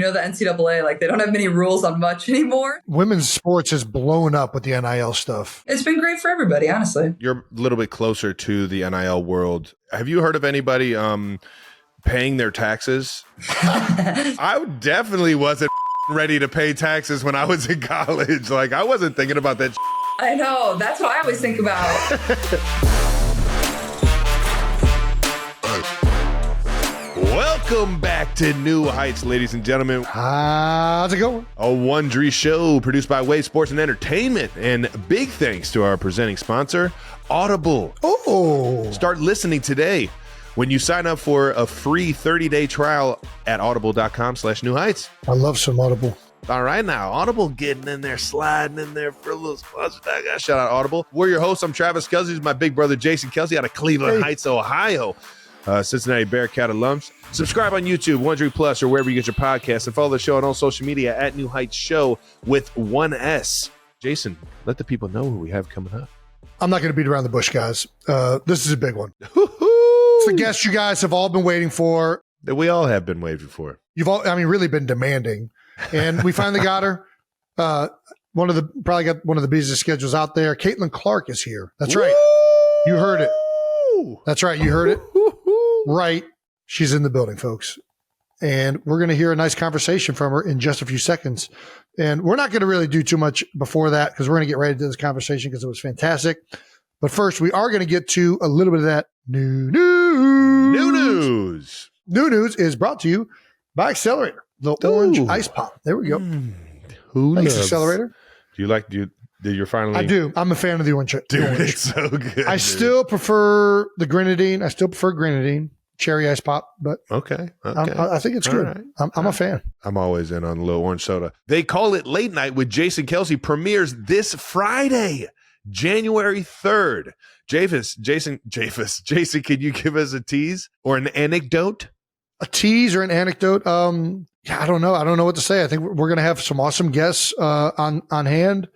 the NCAA, like they don't have many rules on much anymore. Women's sports has blown up with the NIL stuff. It's been great for everybody, honestly. You're a little bit closer to the NIL world. Have you heard of anybody paying their taxes? I definitely wasn't ready to pay taxes when I was in college. Like, I wasn't thinking about that. I know. That's what I always think about. Welcome back to New Heights, ladies and gentlemen. How's it going? A Wondery show produced by Wave Sports and Entertainment. And big thanks to our presenting sponsor, Audible. Oh. Start listening today when you sign up for a free 30-day trial at audible.com/New Heights. I love some Audible. All right, now, Audible getting in there, sliding in there for a little sponsor. Shout out Audible. We're your hosts. I'm Travis Kelsey. My big brother, Jason Kelsey, out of Cleveland Heights, Ohio. Cincinnati Bearcat alums. Subscribe on YouTube, Wondery Plus, or wherever you get your podcasts, and follow the show on all social media at New Heights Show with 1S. Jason, let the people know who we have coming up. I'm not going to beat around the bush, guys. This is a big one. It's the guest you guys have all been waiting for. That we all have been waiting for. You've all, really been demanding. And we finally got her. Probably got one of the busiest schedules out there. Caitlin Clark is here. That's right. You heard it. That's right. You heard it. Right. She's in the building, folks. And we're going to hear a nice conversation from her in just a few seconds. And we're not going to really do too much before that because we're going to get right into this conversation because it was fantastic. But first, we are going to get to a little bit of that new news. New news. New news is brought to you by Accelerator, the orange ice pop. There we go. Who Thanks, loves Accelerator. You're finally. I do. I'm a fan of the orange. Dude, it's so good. I still prefer the grenadine. I still prefer grenadine, cherry ice pop, but okay. I think it's good. Right. I'm a fan. I'm always in on a little orange soda. They Call It Late Night with Jason Kelsey premieres this Friday, January 3rd. Jason, can you give us a tease or an anecdote? A tease or an anecdote? I don't know. I don't know what to say. I think we're going to have some awesome guests on hand.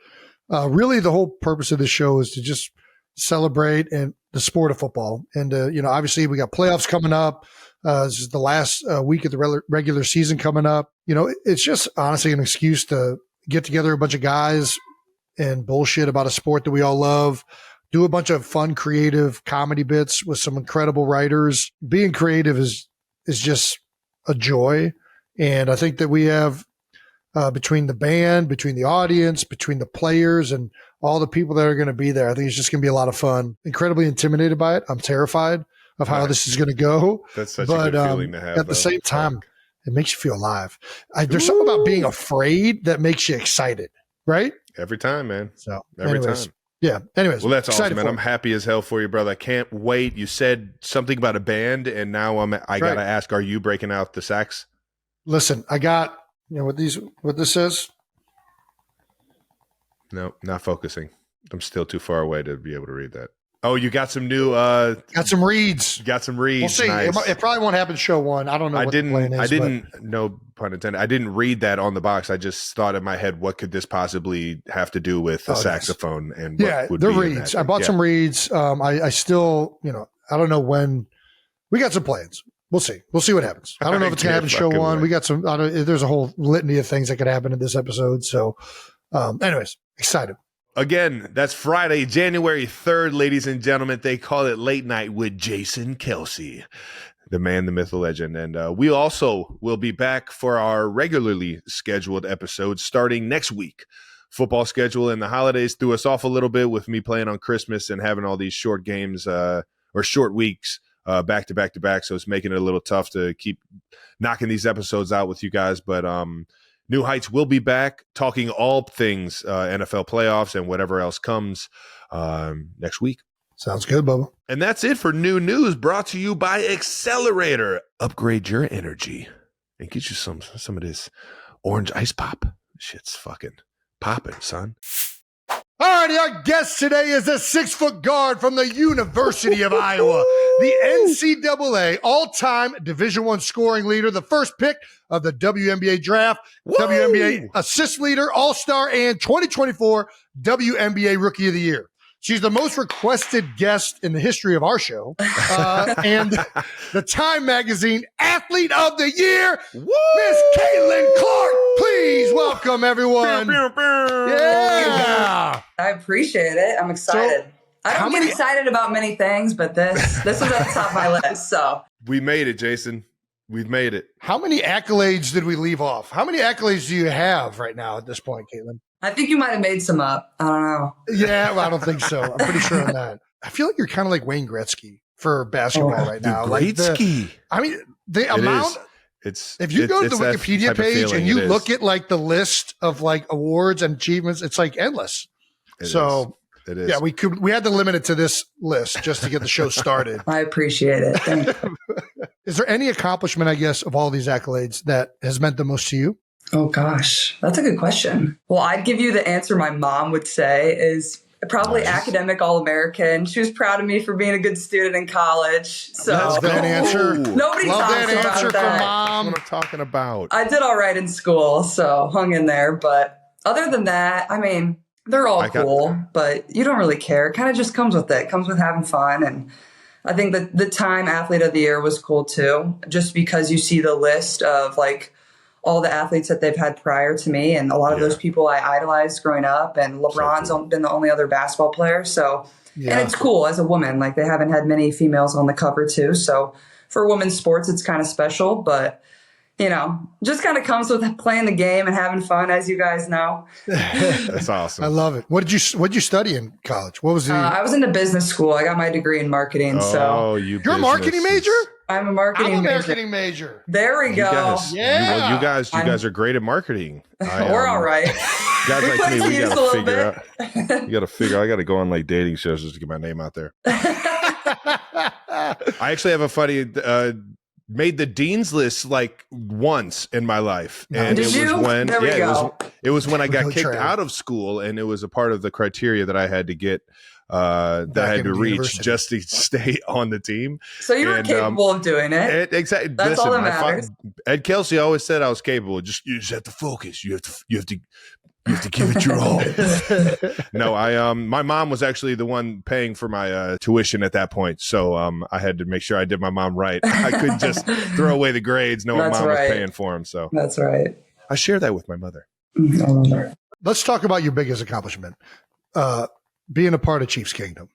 Really, the whole purpose of this show is to just celebrate and the sport of football. And, obviously we got playoffs coming up. This is the last week of the regular season coming up. It's just honestly an excuse to get together a bunch of guys and bullshit about a sport that we all love, do a bunch of fun, creative comedy bits with some incredible writers. Being creative is just a joy. And I think that we have, between the band, between the audience, between the players, and all the people that are going to be there, I think it's just going to be a lot of fun. Incredibly intimidated by it. I'm terrified of how this is going to go. That's such a good feeling to have. At the same time, it makes you feel alive. There's something about being afraid that makes you excited, right? Every time, man. So every time. Yeah. Anyways. Well, that's awesome, man. I'm happy as hell for you, brother. I can't wait. You said something about a band, and now I got to ask, are you breaking out the sax? Listen, I got, what this says? No, not focusing. I'm still too far away to be able to read that. Oh, you got some new got some reads. Got some reads. We'll see. Nice. It probably won't happen show one. I don't know what the plan is. No pun intended. I didn't read that on the box. I just thought in my head, what could this possibly have to do with a saxophone? Nice. And what would they're be reads. I bought some reads. I still, I don't know when. We got some plans. We'll see. We'll see what happens. I don't know if it's going to happen show one. We got some, there's a whole litany of things that could happen in this episode. So anyways, excited. Again, that's Friday, January 3rd, ladies and gentlemen. They Call It Late Night with Jason Kelsey, the man, the myth, the legend. And we also will be back for our regularly scheduled episodes starting next week. Football schedule and the holidays threw us off a little bit with me playing on Christmas and having all these short games or short weeks. Back to back to back, so it's making it a little tough to keep knocking these episodes out with you guys. But New Heights will be back talking all things NFL playoffs and whatever else comes next week. Sounds good, Bubba. And that's it for new news brought to you by Accelerator. Upgrade your energy and get you some of this orange ice pop. Shit's fucking popping, son. Alrighty, our guest today is a 6-foot guard from the University of Iowa, the NCAA all-time Division I scoring leader, the first pick of the WNBA Draft, WNBA assist leader, all-star, and 2024 WNBA Rookie of the Year. She's the most requested guest in the history of our show, and the Time Magazine Athlete of the Year, Miss Caitlin Welcome, everyone. Yeah. I appreciate it. I'm excited. I don't get excited about many things, but this was at the top of my list. So We made it, Jason. We've made it. How many accolades did we leave off? How many accolades do you have right now at this point, Caitlin? I think you might have made some up. I don't know. Yeah, well, I don't think so. I'm pretty sure on that. I feel like you're kind of like Wayne Gretzky for basketball right now. Gretzky. The amount. If you go to the Wikipedia page and you look at like the list of like awards and achievements, it's like endless. It is. Yeah, we had to limit it to this list just to get the show started. I appreciate it. Thank you. Is there any accomplishment, I guess, of all these accolades that has meant the most to you? Oh gosh, that's a good question. Well, I'd give you the answer my mom would say is probably academic All-American. She was proud of me for being a good student in college. So that's that answer. Nobody Love talks that about answer that. from mom. That's what I'm talking about. I did all right in school, so hung in there. But other than that, I mean, they're all cool, but you don't really care. It kind of just comes with it. It comes with having fun. And I think that the Time Athlete of the Year was cool too, just because you see the list of like all the athletes that they've had prior to me. And a lot of those people I idolized growing up, and LeBron's been the only other basketball player. So, and it's cool as a woman, like they haven't had many females on the cover too. So for women's sports, it's kind of special, but you know, just kind of comes with playing the game and having fun, as you guys know. That's awesome. I love it. What did you study in college? What was the? I was into business school. I got my degree in marketing. You're a marketing major? I'm a marketing major. There we go. You guys are great at marketing. We're all right. Guys like me, we got to figure out. You got to figure. I got to go on like dating shows just to get my name out there. I actually have a funny. Made the dean's list like once in my life, and it was when I got kicked out of school, and it was a part of the criteria that I had to get that I had to reach just to stay on the team. So you were capable of doing it. Exactly. That's all that matters. Ed Kelsey always said I was capable. You just have to focus. You have to give it your all. No, my mom was actually the one paying for my tuition at that point. So I had to make sure I did my mom right. I couldn't just throw away the grades knowing mom was paying for them. So that's right. I share that with my mother. Let's talk about your biggest accomplishment, being a part of Chiefs Kingdom.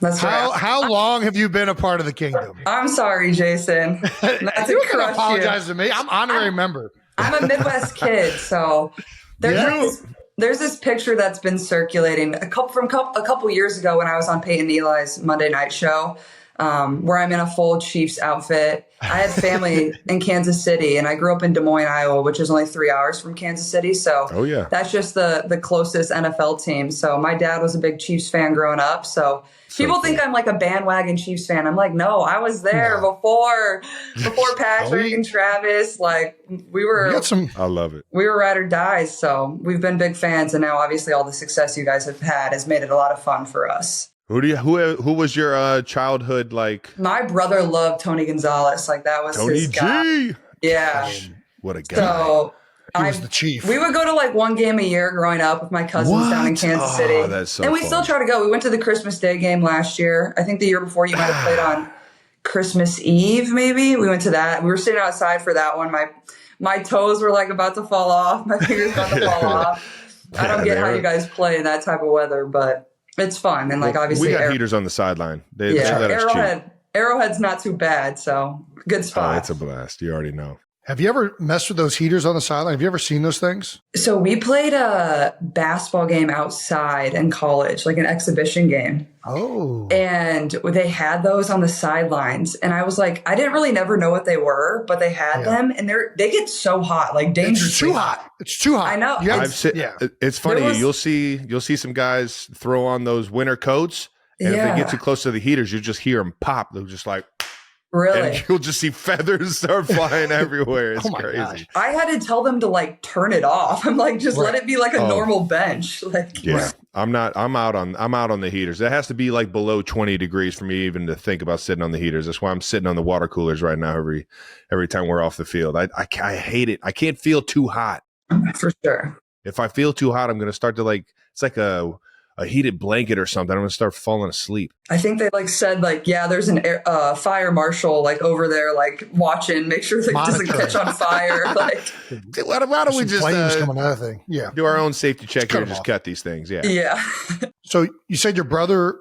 That's right. How long have you been a part of the kingdom? I'm sorry, Jason. You can apologize to me. I'm honorary member. I'm a Midwest kid, so there's this picture that's been circulating a couple years ago when I was on Peyton Eli's Monday Night Show, where I'm in a full Chiefs outfit. I had family in Kansas City, and I grew up in Des Moines, Iowa, which is only 3 hours from Kansas City. So that's just the closest NFL team. So my dad was a big Chiefs fan growing up. So people think I'm like a bandwagon Chiefs fan. I'm like, no, I was there before Patrick and Travis. Like I love it. We were ride or dies. So we've been big fans. And now obviously all the success you guys have had has made it a lot of fun for us. Who was your childhood like? My brother loved Tony Gonzalez. Like that was Tony his guy. G. Yeah. What a guy. So he was the chief. We would go to like one game a year growing up with my cousins down in Kansas City. That's so and we fun. still try to go. We went to the Christmas Day game last year. I think the year before you might have played on Christmas Eve, maybe. We went to that. We were sitting outside for that one. My toes were like about to fall off. My fingers about to fall off. I don't get how you guys play in that type of weather, but it's fun. And like obviously we got heaters on the sideline. Arrowhead's not too bad, so good spot. Oh, it's a blast. You already know. Have you ever messed with those heaters on the sideline? Have you ever seen those things? So we played a basketball game outside in college, like an exhibition game. Oh. And they had those on the sidelines. And I was like, I didn't really never know what they were, but they had them. And they get so hot, like dangerously hot. It's too hot. I know. It's funny. You'll see some guys throw on those winter coats. And if they get too close to the heaters, you just hear them pop. They're just like, really? And you'll just see feathers start flying everywhere. It's crazy. Gosh. I had to tell them to like turn it off. I'm like, just let it be like a normal bench. Like, I'm out on the heaters. It has to be like below 20 degrees for me even to think about sitting on the heaters. That's why I'm sitting on the water coolers right now every time we're off the field. I hate it. I can't feel too hot. For sure. If I feel too hot, I'm going to start to like, it's like a a heated blanket or something. I'm going to start falling asleep. I think they like said like, yeah, there's an fire marshal like over there, like watching, make sure that it doesn't catch on fire. Like, why don't we just coming out of the thing? Yeah, do our own safety check here and just cut these things? Yeah. Yeah. So you said your brother's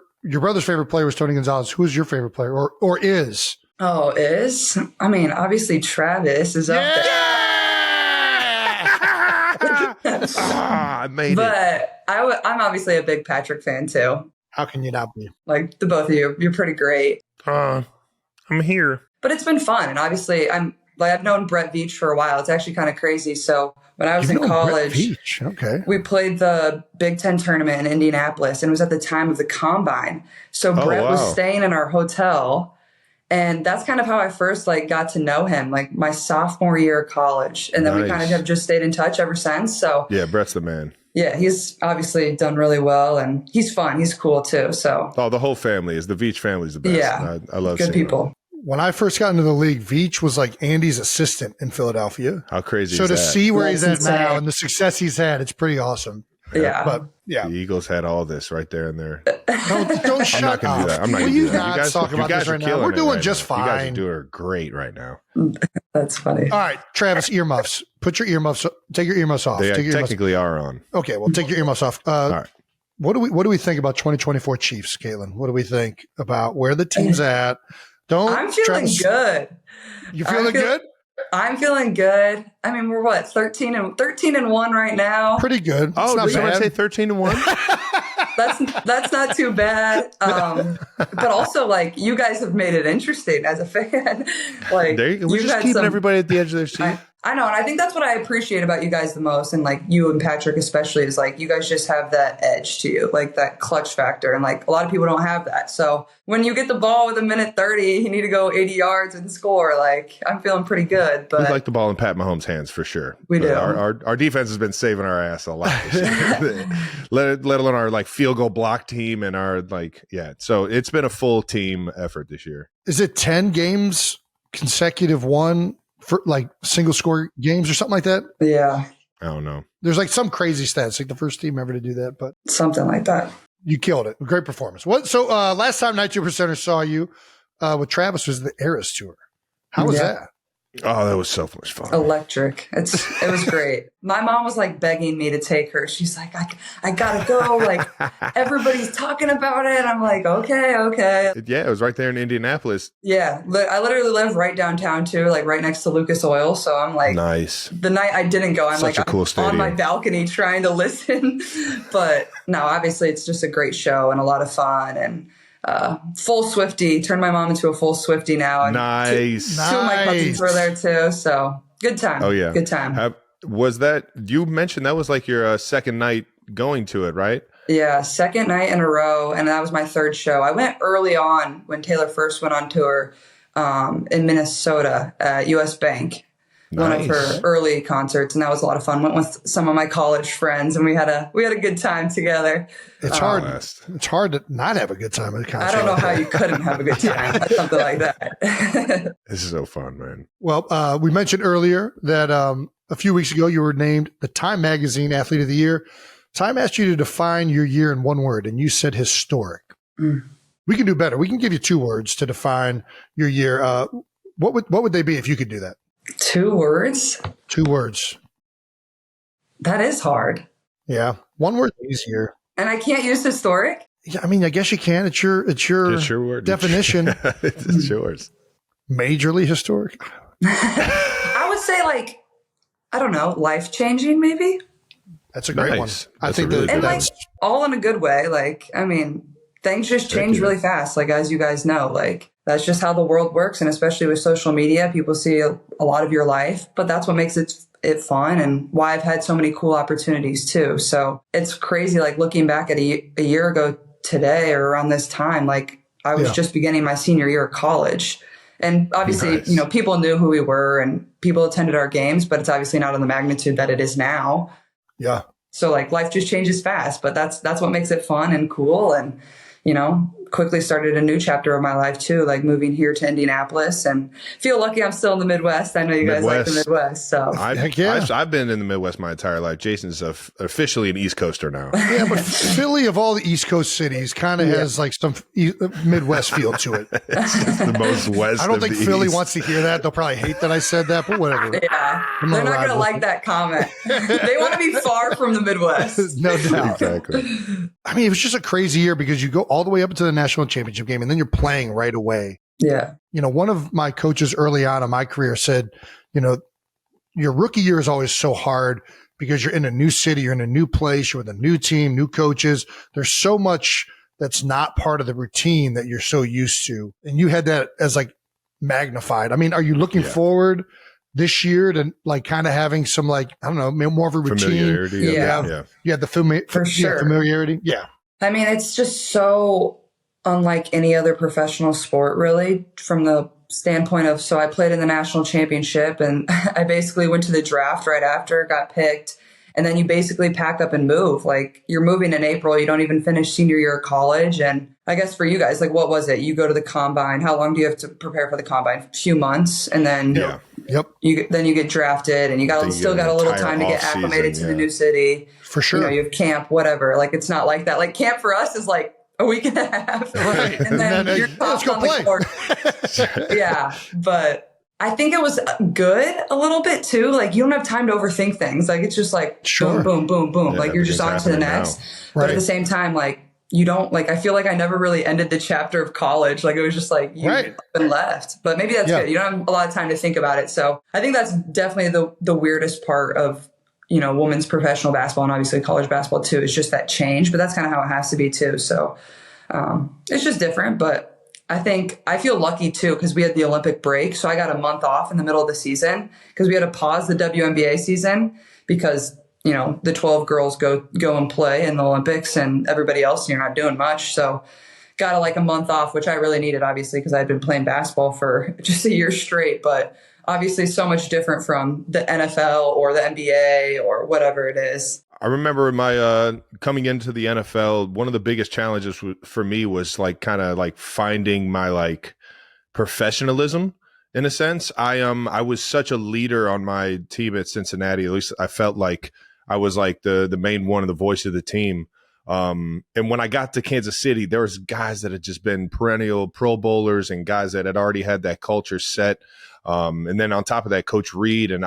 favorite player was Tony Gonzalez. Who's your favorite player, or is? Oh, is? I mean, obviously Travis is up there. I made it. But I'm obviously a big Patrick fan too. How can you not be? Like the both of you, you're pretty great. I'm here. But it's been fun, and obviously I've known Brett Veach for a while. It's actually kind of crazy. So when I was in college, we played the Big Ten tournament in Indianapolis, and it was at the time of the combine. So Brett was staying in our hotel. And that's kind of how I first got to know him, like my sophomore year of college. And then we kind of have just stayed in touch ever since. So yeah, Brett's the man. Yeah, he's obviously done really well, and he's fun. He's cool too. So the whole family is the Veach family is the best. Yeah, I love good people. When I first got into the league, Veach was like Andy's assistant in Philadelphia. How crazy so is that? So to see where That's he's at insane. now and the success he's had, it's pretty awesome. Yeah. But yeah. The Eagles had all this right there and there. Don't shut I'm not going to do that. I'm not going to do that. You guys talk about this right now. We're doing just fine. You guys are doing great right now. That's funny. All right, Travis, earmuffs. Put your earmuffs. Take your earmuffs off. They take your technically are on. Okay, well, take your earmuffs off. All right. What do we think about 2024 Chiefs, Caitlin? What do we think about where the team's at? I'm feeling good. You feeling good? I'm feeling good. I mean, we're what, 13 and 1 right now. Pretty good. Oh, did someone say 13 and 1? That's not too bad. But also, you guys have made it interesting as a fan. We're just keeping everybody at the edge of their seat. I know, and I think that's what I appreciate about you guys the most, and you and Patrick especially, is you guys just have that edge to you, that clutch factor, and a lot of people don't have that. So when you get the ball with 1:30, you need to go 80 yards and score. I'm feeling pretty good. But we like the ball in Pat Mahomes' hands for sure. We do. Our defense has been saving our ass a lot this year. let alone our field goal block team and our So it's been a full team effort this year. Is it 10 games consecutive one? For single score games or something like that? Yeah. I don't know. There's some crazy stats, the first team ever to do that, but something like that. You killed it. Great performance. So last time 92%ers saw you with Travis was the Eras Tour. How was that? Oh, that was so much fun. Electric. It was great. My mom was begging me to take her. She's like, I gotta go. Everybody's talking about it. I'm like, okay. Yeah, it was right there in Indianapolis. Yeah. I literally live right downtown too, right next to Lucas Oil. So I'm nice. The night I didn't go, I'm a cool on my balcony trying to listen. But no, obviously it's just a great show and a lot of fun, and full Swiftie. Turned my mom into a full Swiftie now. And nice. Two of my cousins were there too. So good time. Oh yeah. Good time. Was that, you mentioned that was your second night going to it, right? Yeah. Second night in a row. And that was my third show. I went early on when Taylor first went on tour in Minnesota at US Bank. Nice. One of her early concerts, and that was a lot of fun. Went with some of my college friends, and we had a good time together. It's hard. It's hard to not have a good time at a concert. I don't know how you couldn't have a good time at something like that. This is so fun, man. Well, we mentioned earlier that a few weeks ago you were named the Time Magazine Athlete of the Year. Time asked you to define your year in one word, and you said historic. We can do better. We can give you 2 words to define your year. What would they be if you could do that? 2 words? 2 words. That is hard. Yeah. 1 word easier. And I can't use historic? Yeah, I mean, I guess you can. It's your word. Definition. It's yours. Majorly historic. I would say I don't know, life-changing maybe? That's a great one. I think that's all in a good way. Things just change really fast. As you guys know, that's just how the world works. And especially with social media, people see a lot of your life, but that's what makes it fun, and why I've had so many cool opportunities too. So it's crazy. Looking back at a year ago today or around this time, I was just beginning my senior year of college. And obviously, people knew who we were and people attended our games, but it's obviously not on the magnitude that it is now. Yeah. So life just changes fast, but that's what makes it fun and cool. And, quickly started a new chapter of my life too, like moving here to Indianapolis, and feel lucky I'm still in the Midwest. I know you guys like the Midwest. So I've been in the Midwest my entire life. Jason's officially an East Coaster now. Yeah, but Philly of all the East Coast cities kind of has like some Midwest feel to it. It's just the most west. I don't think Philly East. wants to hear that. They'll probably hate that I said that, but whatever. Yeah, they're not going to like that comment. They want to be far from the Midwest. No doubt. Exactly. I mean, it was just a crazy year because you go all the way up to the national championship game and then you're playing right away. Yeah. You know, one of my coaches early on in my career said, you know, your rookie year is always so hard because you're in a new city, you're in a new place, you're with a new team, new coaches. There's so much that's not part of the routine that you're so used to. And you had that as like magnified. I mean, are you looking forward this year to like kind of having some like, I don't know, more of a routine? Familiarity. You had the familiarity. Yeah. I mean, it's just so unlike any other professional sport, really, from the standpoint of, so I played in the national championship and I basically went to the draft right after, got picked. And then you basically pack up and move. Like you're moving in April. You don't even finish senior year of college. And I guess for you guys, like what was it? You go to the combine. How long do you have to prepare for the combine? A few months. And then you get drafted and you still got a little time to get acclimated to the new city. For sure. You know, you have camp, whatever. Like it's not like that. Like camp for us is like a week and a half. Right. And then you're let's go on play. The court. Yeah. But I think it was good a little bit too. Like you don't have time to overthink things. Like it's just like boom, boom, boom, boom. Yeah, like you're just on to the next. But at the same time, like you don't like, I feel like I never really ended the chapter of college. Like it was just like you up and left, but maybe that's good. You don't have a lot of time to think about it. So I think that's definitely the weirdest part of, you know, women's professional basketball and obviously college basketball too, is just that change, but that's kind of how it has to be too. So it's just different, but I feel lucky too, because we had the Olympic break. So I got a month off in the middle of the season because we had to pause the WNBA season because, you know, the 12 girls go and play in the Olympics and everybody else, you're not doing much. So got like a month off, which I really needed, obviously, because I'd been playing basketball for just a year straight, but obviously so much different from the NFL or the NBA or whatever it is. I remember my coming into the NFL, one of the biggest challenges for me was like kind of like finding my like professionalism in a sense. I was such a leader on my team at Cincinnati. At least I felt like I was like the main one and the voice of the team. And when I got to Kansas City, there was guys that had just been perennial Pro Bowlers and guys that had already had that culture set. And then on top of that, Coach Reed, and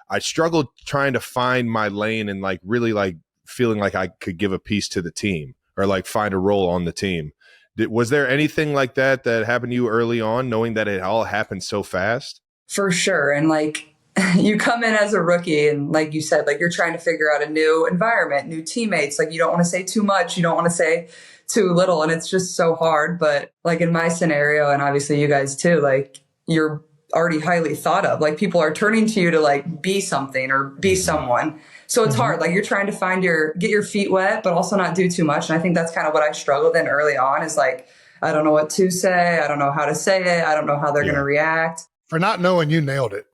I struggled trying to find my lane and like really like feeling like I could give a piece to the team or like find a role on the team. Was there anything like that happened to you early on, knowing that it all happened so fast? For sure. And like you come in as a rookie and like you said, like you're trying to figure out a new environment, new teammates. Like you don't want to say too much. You don't want to say too little. And it's just so hard. But like in my scenario, and obviously you guys too, like you're already highly thought of. Like people are turning to you to like be something or be someone. So it's hard. Like you're trying to get your feet wet, but also not do too much. And I think that's kind of what I struggled in early on is like, I don't know what to say. I don't know how to say it. I don't know how they're going to react. For not knowing, you nailed it.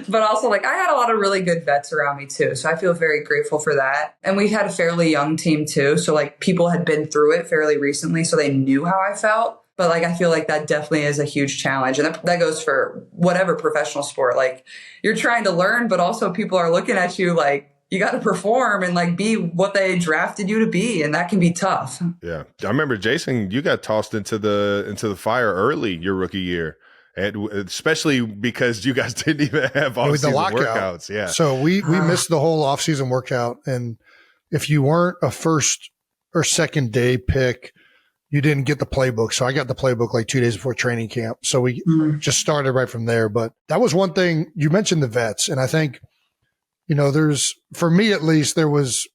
But also like I had a lot of really good vets around me too. So I feel very grateful for that. And we had a fairly young team too. So like people had been through it fairly recently. So they knew how I felt. But like, I feel like that definitely is a huge challenge. And that goes for whatever professional sport. Like you're trying to learn, but also people are looking at you like you got to perform and like be what they drafted you to be. And that can be tough. Yeah. I remember, Jason, you got tossed into the fire early your rookie year. And especially because you guys didn't even have off-season workouts. Yeah. So we missed the whole off-season workout. And if you weren't a first or second day pick, you didn't get the playbook. So I got the playbook like 2 days before training camp. So we just started right from there. But that was one thing. You mentioned the vets. And I think, you know, for me at least, there was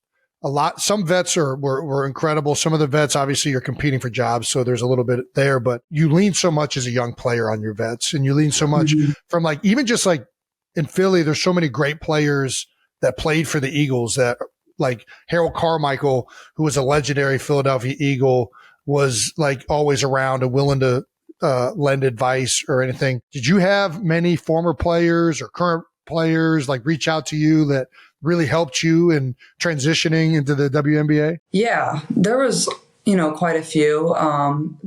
a lot. Some vets were incredible. Some of the vets, obviously, you're competing for jobs. So there's a little bit there. But you lean so much as a young player on your vets. And you lean so much from like, even just like in Philly, there's so many great players that played for the Eagles that like Harold Carmichael, who was a legendary Philadelphia Eagle, was like always around and willing to lend advice or anything. Did you have many former players or current players like reach out to you that really helped you in transitioning into the WNBA? Yeah, there was, quite a few.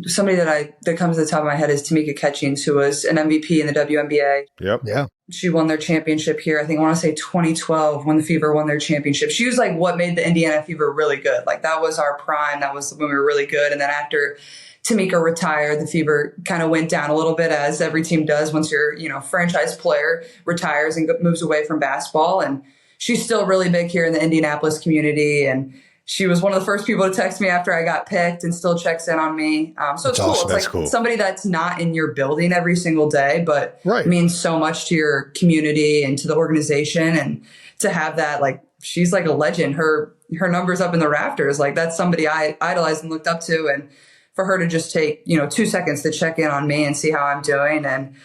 Somebody that comes to the top of my head is Tamika Catchings, who was an MVP in the WNBA. Yep. Yeah. She won their championship here. I want to say 2012 when the Fever won their championship. She was like what made the Indiana Fever really good. Like that was our prime. That was when we were really good. And then after Tamika retired, the Fever kind of went down a little bit, as every team does once your, franchise player retires and moves away from basketball. And she's still really big here in the Indianapolis community. And she was one of the first people to text me after I got picked and still checks in on me. So it's cool. Awesome. It's cool. Somebody that's not in your building every single day, but means so much to your community and to the organization. And to have that, like, she's like a legend. Her number's up in the rafters. Like, that's somebody I idolized and looked up to. And for her to just take, 2 seconds to check in on me and see how I'm doing. And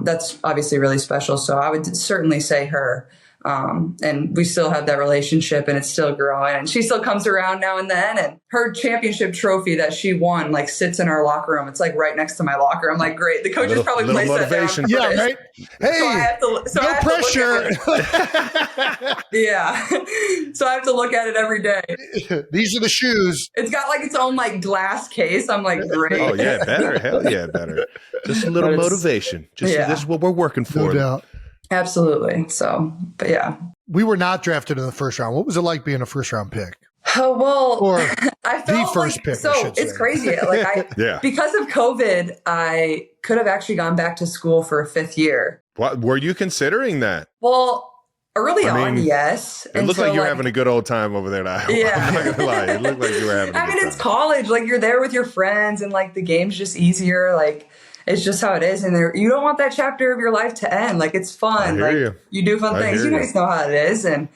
that's obviously really special. So I would certainly say her. And we still have that relationship and it's still growing, and she still comes around now and then, and her championship trophy that she won sits in our locker room. It's like right next to my locker. I'm like, great. The coaches probably placed motivation. that down. Yeah, right. Hey, no pressure. Yeah. So I have to look at it every day. These are the shoes. It's got its own glass case. I'm like, great. Oh yeah, better. Hell yeah, better. Just a little motivation. This is what we're working for. No doubt. Absolutely. So, but yeah. We were not drafted in the first round. What was it like being a first round pick? Oh, well, or I felt the first pick. So it's crazy. Because of COVID, I could have actually gone back to school for a 5th year. What were you considering that? Well, early on, yes. It looked like you were having a good old time over there now. Yeah. I'm not gonna lie. It looked like you were having a good time. It's college. You're there with your friends, and the game's just easier. It's just how it is. And you don't want that chapter of your life to end. It's fun. You do fun things. You guys know how it is. And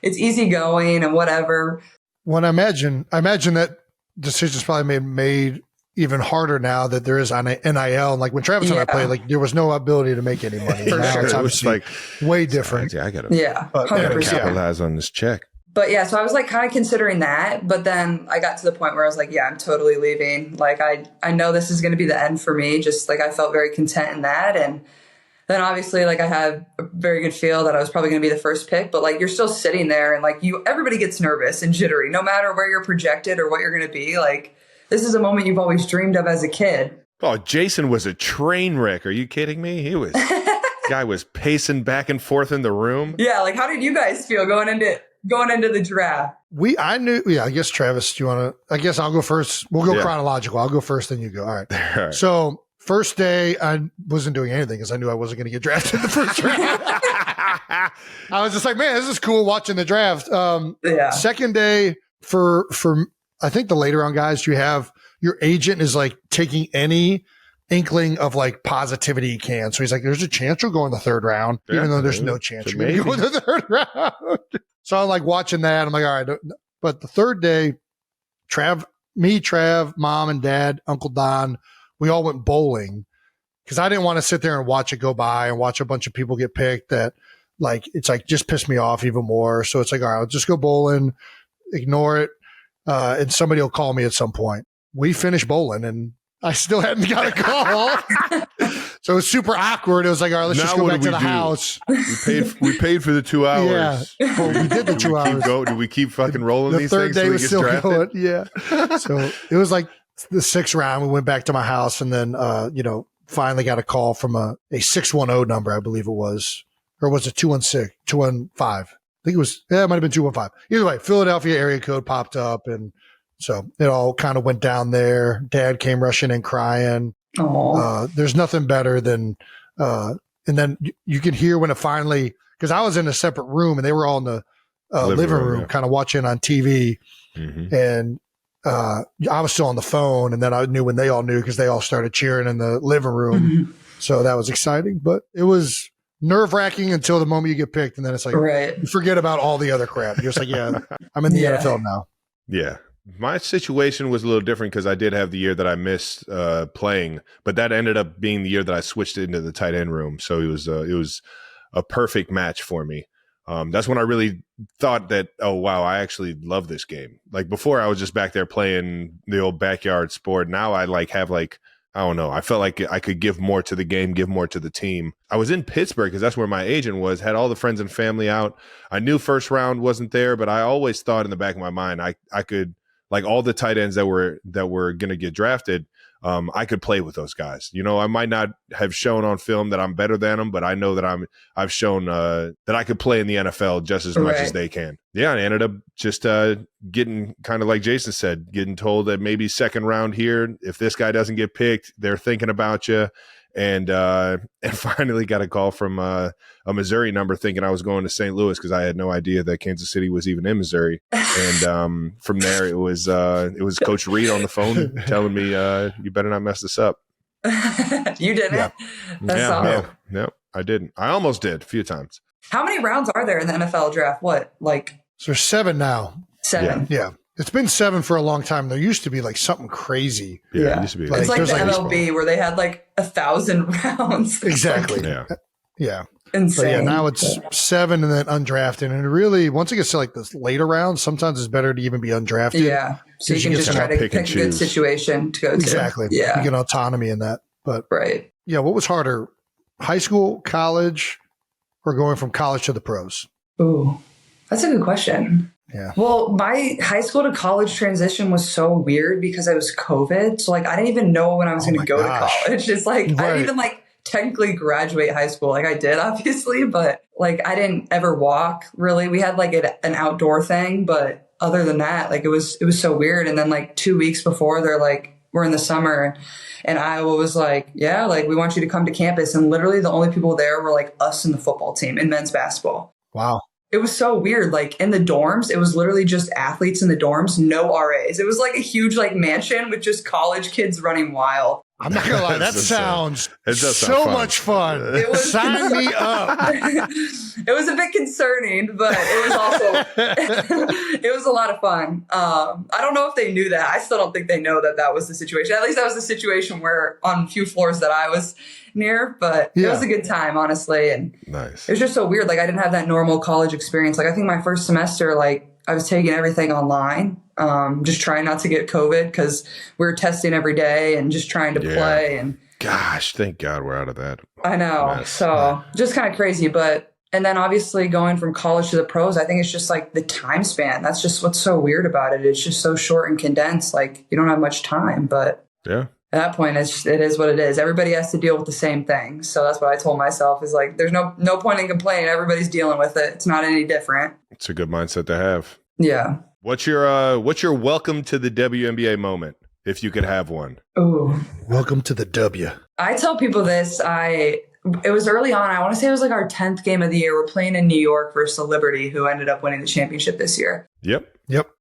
it's easygoing and whatever. Well, I imagine that decisions probably made even harder now that there is on NIL. Like when Travis and I played, there was no ability to make any money. For now sure. it's obviously way different. I got to 100%. capitalize on this check. But yeah, so I was kind of considering that, but then I got to the point where I was like, yeah, I'm totally leaving. I know this is going to be the end for me. Just I felt very content in that. And then obviously I had a very good feel that I was probably going to be the first pick, but you're still sitting there and everybody gets nervous and jittery, no matter where you're projected or what you're going to be. This is a moment you've always dreamed of as a kid. Oh, Jason was a train wreck. Are you kidding me? He was, guy was pacing back and forth in the room. Yeah. How did you guys feel going into the draft? I knew, I guess, Travis, do you want to, I guess I'll go first. We'll go chronological. I'll go first, then you go. All right. So first day, I wasn't doing anything because I knew I wasn't going to get drafted in the first round. I was just like, man, this is cool watching the draft. Second day for I think the later round guys, you have your agent is taking any inkling of positivity he can. So he's like, there's a chance you'll go in the 3rd round, even though there's no chance you're going to go in the 3rd round. So I'm watching that. I'm like, all right. But the 3rd day, Trav, Mom and Dad, Uncle Don, we all went bowling because I didn't want to sit there and watch it go by and watch a bunch of people get picked that it's just pissed me off even more. So it's all right, I'll just go bowling, ignore it. And somebody will call me at some point. We finished bowling and I still hadn't got a call. So it was super awkward. It was all right, let's just go back to the house. We paid for the 2 hours. Yeah. Well, we did the 2 hours. Do we keep fucking rolling these things? The 3rd day was still drafted? going. Yeah. So it was the 6th round. We went back to my house and then, finally got a call from a 610 number, I believe it was. Or was it 215? I think it was, it might have been 215. Either way, Philadelphia area code popped up. And so it all kind of went down there. Dad came rushing in crying. There's nothing better than, and then you can hear when it finally, because I was in a separate room and they were all in the living room kind of watching on TV. Mm-hmm. And I was still on the phone. And then I knew when they all knew because they all started cheering in the living room. Mm-hmm. So that was exciting, but it was nerve-wracking until the moment you get picked. And then it's you forget about all the other crap. You're just yeah, I'm in the NFL now. Yeah. My situation was a little different because I did have the year that I missed playing, but that ended up being the year that I switched into the tight end room. So it was a perfect match for me. That's when I really thought that, oh, wow, I actually love this game. Before I was just back there playing the old backyard sport. Now I have I don't know. I felt like I could give more to the game, give more to the team. I was in Pittsburgh because that's where my agent was, had all the friends and family out. I knew first round wasn't there, but I always thought in the back of my mind, I could, like all the tight ends that were going to get drafted, I could play with those guys. You know, I might not have shown on film that I'm better than them, but I know that I've shown that I could play in the NFL just as much as they can. Yeah, I ended up just getting kind of like Jason said, getting told that maybe second round here, if this guy doesn't get picked, they're thinking about you. And finally got a call from a Missouri number thinking I was going to St. Louis because I had no idea that Kansas City was even in Missouri. And from there, it was Coach Reed on the phone telling me, you better not mess this up. You didn't? Yeah. That's solid. No, I didn't. I almost did a few times. How many rounds are there in the NFL draft? What, like? So there's 7 now. 7. Yeah. It's been 7 for a long time. There used to be like something crazy. Yeah. It used to be. It's like the like MLB where they had like 1,000 rounds. Exactly. Yeah. But Insane. yeah, now it's 7 and then undrafted. And it really, once it gets to like this later rounds, sometimes it's better to even be undrafted. Yeah. So you can just try to pick a good situation to go to. Exactly. Yeah. You get autonomy in that. But right. Yeah, what was harder? High school, college, or going from college to the pros? Ooh, that's a good question. Yeah. Well, my high school to college transition was so weird because it was COVID. So like I didn't even know when I was going to go to college. It's like I didn't even like technically graduate high school. Like I did obviously, but like I didn't ever walk really. We had like an outdoor thing, but other than that, like it was so weird. And then like 2 weeks before, they're like, we're in the summer, and Iowa was like, yeah, like we want you to come to campus. And literally the only people there were like us and the football team in men's basketball. Wow. It was so weird. Like in the dorms, it was literally just athletes in the dorms, no RAs. It was like a huge like mansion with just college kids running wild. I'm not gonna lie, that sounds so much fun. It was Sign me up. It was a bit concerning, but it was also it was a lot of fun. I don't know if they knew that. I still don't think they know that was the situation. At least that was the situation where on a few floors that I was near, but it was a good time, honestly. And nice. It was just so weird. Like I didn't have that normal college experience. Like I think my first semester, like I was taking everything online, just trying not to get COVID because we were testing every day and just trying to play. And gosh, thank God we're out of that. I know. So just kind of crazy. And then obviously going from college to the pros, I think it's just like the time span. That's just what's so weird about it. It's just so short and condensed. Like you don't have much time, but at that point, it is what it is. Everybody has to deal with the same thing. So that's what I told myself is like, there's no point in complaining. Everybody's dealing with it. It's not any different. It's a good mindset to have. Yeah. What's your welcome to the WNBA moment, if you could have one? Ooh. Welcome to the W. I tell people this. It was early on. I want to say it was like our 10th game of the year. We're playing in New York versus Liberty, who ended up winning the championship this year. Yep.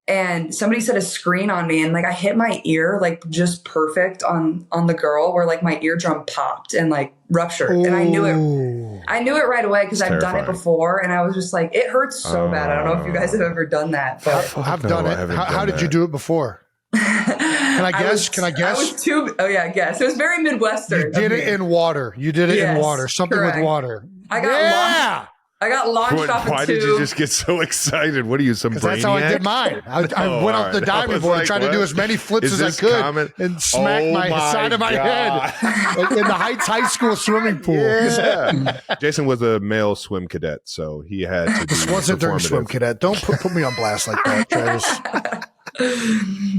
And somebody set a screen on me and like I hit my ear like just perfect on the girl where like my eardrum popped and like ruptured. Ooh. And I knew it right away because I've done it before. And I was just like, it hurts so bad. I don't know if you guys have ever done that, but I've done it. How did you do it before? Can I guess? I was guess. It was very Midwestern. You did it in water. Something correct. With water. I got launched off a tube. Why did you just get so excited? What are you, some brainiac? That's how I did mine. I went off the diving board and tried to do as many flips as I could and smack my side of my head in the Heights High School swimming pool. Yeah. Jason was a male swim cadet, so he had to be This wasn't during swim cadet. Don't put me on blast like that, Travis.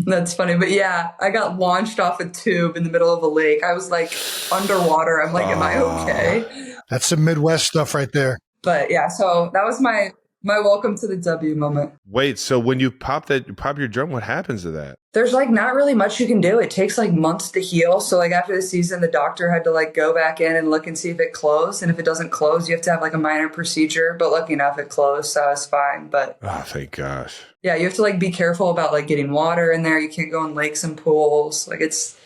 That's funny. But yeah, I got launched off a tube in the middle of a lake. I was like underwater. I'm like, am I okay? That's some Midwest stuff right there. But yeah, so that was my welcome to the W moment. Wait, so when you pop your drum, what happens to that? There's like not really much you can do. It takes like months to heal. So like after the season, the doctor had to like go back in and look and see if it closed. And if it doesn't close, you have to have like a minor procedure. But lucky enough, it closed, so I was fine. But thank gosh. Yeah, you have to like be careful about like getting water in there. You can't go in lakes and pools. Like it's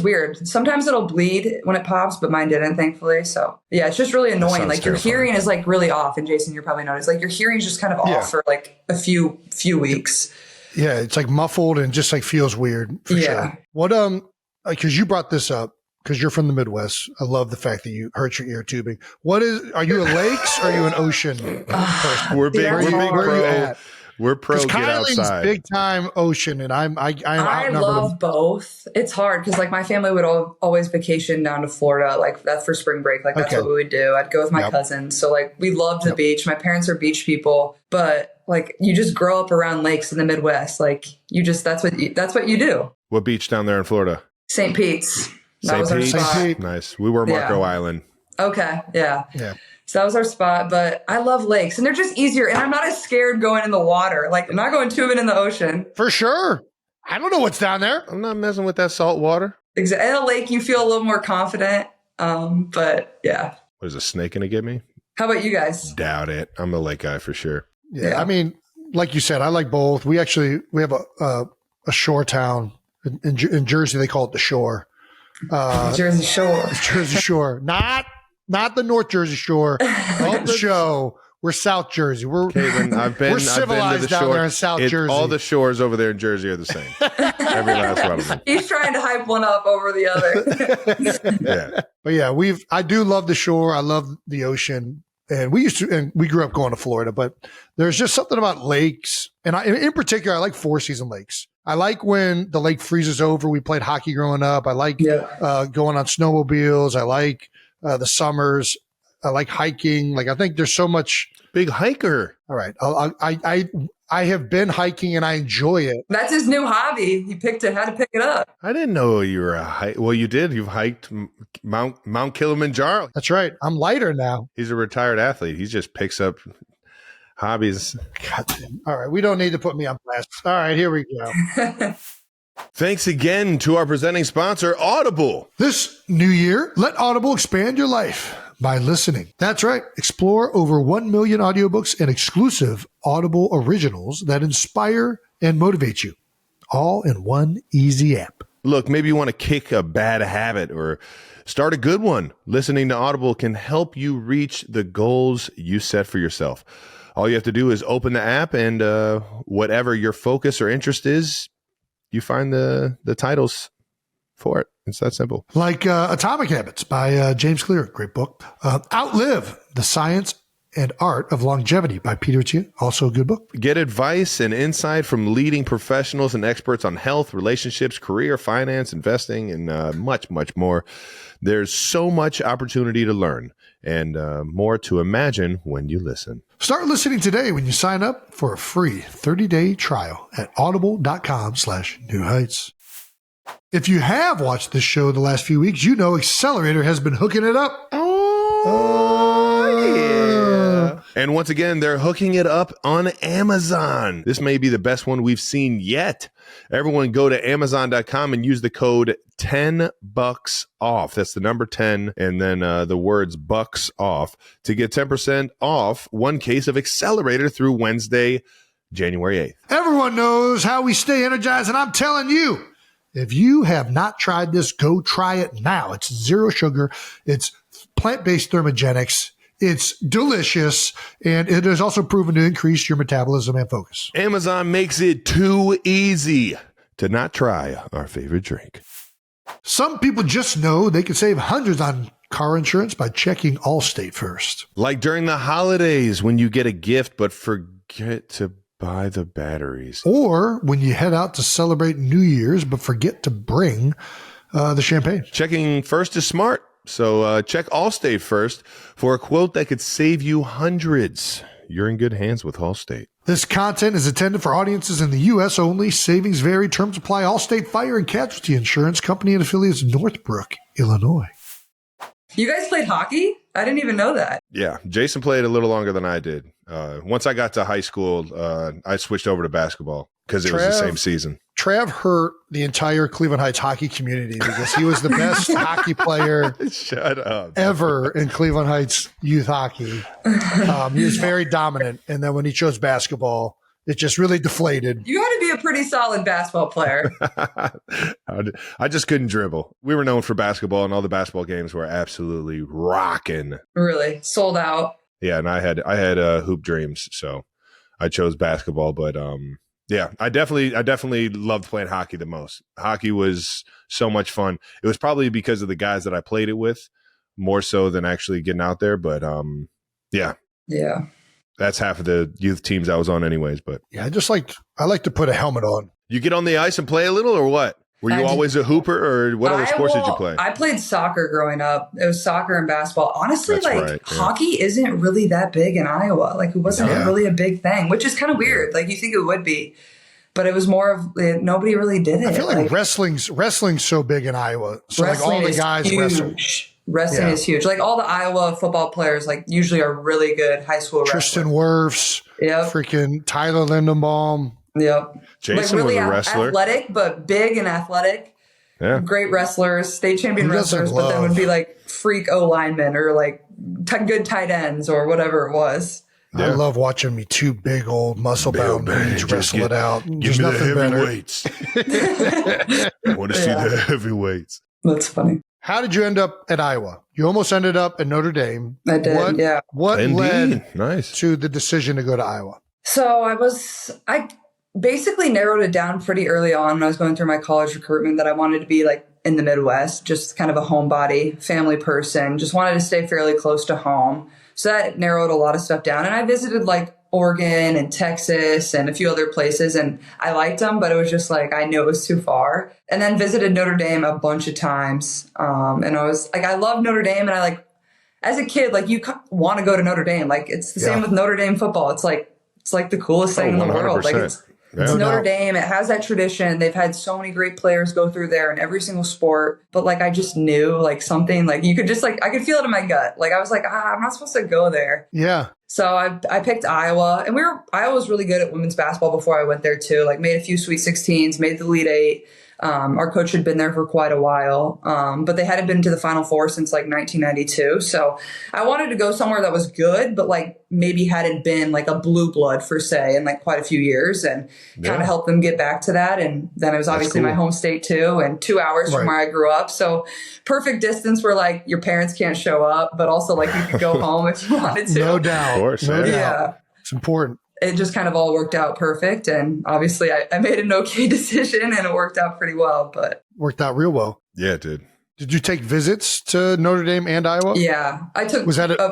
weird. Sometimes it'll bleed when it pops, but mine didn't, thankfully. So yeah, it's just really annoying. Like your hearing is like really off. And Jason, you're probably noticed, like your hearing's just kind of off for like a few weeks. Yeah, it's like muffled and just like feels weird for sure. What because you brought this up because you're from the Midwest. I love the fact that you hurt your ear tubing. Are you a lakes or are you an ocean person? We're big We're pro get Kyling's outside. big time ocean, and I'm I love both. It's hard because like my family would always vacation down to Florida. Like that's for spring break. Like that's what we would do. I'd go with my cousins. So like we loved the beach. My parents are beach people, but like you just grow up around lakes in the Midwest. Like that's what you do. What beach down there in Florida? St. Pete's. That was St. our Pete? spot. Nice. We were Marco Island. Okay. Yeah. Yeah. So that was our spot, but I love lakes and they're just easier. And I'm not as scared going in the water. Like I'm not going tubing in the ocean. For sure. I don't know what's down there. I'm not messing with that salt water. Exactly. In a lake, you feel a little more confident. But yeah. What is a snake going to get me? How about you guys? Doubt it. I'm a lake guy for sure. Yeah. I mean, like you said, I like both. We have a shore town in Jersey. They call it the Shore. Jersey Shore. Jersey Shore. Not the North Jersey Shore. Called the show. We're South Jersey. Caitlin, I've been civilized to the down shore. there in South Jersey. All the shores over there in Jersey are the same. Every last one of them. He's trying to hype one up over the other. Yeah. But yeah, I do love the shore. I love the ocean. And we grew up going to Florida, but there's just something about lakes. And in particular, I like 4-season lakes. I like when the lake freezes over. We played hockey growing up. I like going on snowmobiles. I like the summers. I like hiking. Like I think there's so much. Big hiker. All right. I have been hiking and I enjoy it. That's his new hobby. He picked it, had to pick it up. I didn't know you were a hike. Well, you did. You've hiked Mount Kilimanjaro. That's right. I'm lighter now. He's a retired athlete. He just picks up hobbies. God damn. All right. We don't need to put me on blast. All right. Here we go. Thanks again to our presenting sponsor, Audible. This new year, let Audible expand your life by listening. That's right. Explore over 1 million audiobooks and exclusive Audible originals that inspire and motivate you, all in one easy app. Look, maybe you want to kick a bad habit or start a good one. Listening to Audible can help you reach the goals you set for yourself. All you have to do is open the app and whatever your focus or interest is, you find the titles for it. It's that simple. Like Atomic Habits by James Clear. Great book. Outlive, The Science and Art of Longevity by Peter Thiel. Also a good book. Get advice and insight from leading professionals and experts on health, relationships, career, finance, investing, and much, much more. There's so much opportunity to learn and more to imagine when you listen. Start listening today when you sign up for a free 30-day trial at audible.com/New Heights. If you have watched this show the last few weeks, you know Accelerator has been hooking it up. Oh, yeah. And once again, they're hooking it up on Amazon. This may be the best one we've seen yet. Everyone go to Amazon.com and use the code $10 off. That's the number 10 and then the words bucks off to get 10% off one case of Accelerator through Wednesday, January 8th. Everyone knows how we stay energized, and I'm telling you, if you have not tried this, go try it now. It's zero sugar. It's plant-based thermogenics. It's delicious, and it is also proven to increase your metabolism and focus. Amazon makes it too easy to not try our favorite drink. Some people just know they can save hundreds on car insurance by checking Allstate first. Like during the holidays when you get a gift but forget to buy the batteries. Or when you head out to celebrate New Year's but forget to bring the champagne. Checking first is smart. So check Allstate first for a quote that could save you hundreds. You're in good hands with Allstate. This content is intended for audiences in the U.S. only. Savings vary. Terms apply. Allstate Fire and Casualty Insurance Company and affiliates, Northbrook, Illinois. You guys played hockey? I didn't even know that. Yeah, Jason played a little longer than I did. Once I got to high school, I switched over to basketball because it was the same season. Trav hurt the entire Cleveland Heights hockey community because he was the best hockey player Shut up. ever in Cleveland Heights youth hockey. He was very dominant. And then when he chose basketball, it just really deflated. You got to be a pretty solid basketball player. I just couldn't dribble. We were known for basketball, and all the basketball games were absolutely rocking. Really? Sold out? Yeah, and I had hoop dreams, so I chose basketball. But yeah, I definitely loved playing hockey the most. Hockey was so much fun. It was probably because of the guys that I played it with more so than actually getting out there. But yeah. Yeah. That's half of the youth teams I was on anyways. But yeah, I like to put a helmet on. you get on the ice and play a little or what? Were you always a hooper or what other sports did you play? I played soccer growing up. It was soccer and basketball. Honestly, hockey isn't really that big in Iowa. Like it wasn't really a big thing, which is kind of weird. Like you think it would be, but it was more of nobody really did it. I feel like wrestling's so big in Iowa. So like all the guys wrestle. Wrestling is huge. Like all the Iowa football players, like usually are really good high school wrestlers. Tristan Wirfs, freaking Tyler Lindenbaum. Yep. Jason like really was a wrestler. Athletic, but big and athletic. Yeah. Great wrestlers, state champion wrestlers, but then would be like freak O linemen or like good tight ends or whatever it was. Yeah. I love watching me two big old muscle bound dudes wrestle it out. Give me the heavyweights. I want to see the heavyweights. That's funny. How did you end up at Iowa? You almost ended up at Notre Dame. I did, What led to the decision to go to Iowa? So I basically narrowed it down pretty early on when I was going through my college recruitment that I wanted to be like in the Midwest, just kind of a homebody, family person, just wanted to stay fairly close to home. So that narrowed a lot of stuff down. And I visited like Oregon and Texas and a few other places, and I liked them, but it was just like I knew it was too far. And then visited Notre Dame a bunch of times. And I was like, I love Notre Dame, and I like as a kid, like you want to go to Notre Dame. Like it's the same with Notre Dame football. It's like the coolest thing in the world. Like it's Notre Dame. It has that tradition. They've had so many great players go through there in every single sport. But like, I just knew like something like you could just like, I could feel it in my gut. Like I was like, I'm not supposed to go there. Yeah. So I picked Iowa, and Iowa was really good at women's basketball before I went there too. Like made a few Sweet 16s, made the Elite Eight. Our coach had been there for quite a while, but they hadn't been to the Final Four since like 1992. So I wanted to go somewhere that was good, but like maybe hadn't been like a blue blood per se in like quite a few years, and kind of help them get back to that. And then it was obviously my home state too, and 2 hours from where I grew up. So perfect distance where like your parents can't show up, but also like you could go home if you wanted to. No doubt. Of course. No doubt. It's important. It just kind of all worked out perfect. And obviously I made an okay decision, and it worked out pretty well, but worked out real well. Yeah, it did. Did you take visits to Notre Dame and Iowa? Yeah, I took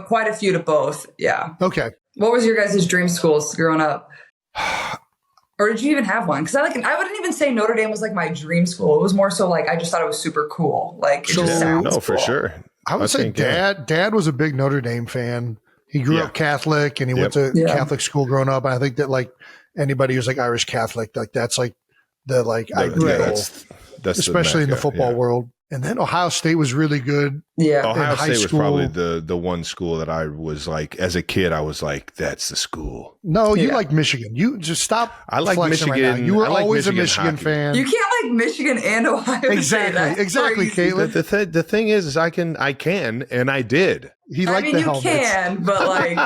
quite a few to both. Yeah. Okay. What was your guys' dream schools growing up? Or did you even have one? Because I wouldn't even say Notre Dame was like my dream school. It was more so like I just thought it was super cool. Like it just sounds cool. For sure. I would say Dad was a big Notre Dame fan. He grew up Catholic, and he went to Catholic school growing up. And I think that like anybody who's like Irish Catholic, like that's like the like ideal, that's especially in the football world. And then Ohio State was really good. Yeah. Ohio State was probably the one school that I was like, as a kid, I was like, that's the school. No, you like Michigan. You just stop. I like Michigan. Right, you were always a Michigan fan. You can't like Michigan and Ohio State. Exactly, Caitlin. The thing is I can, and I did. He liked the helmets. You can, but like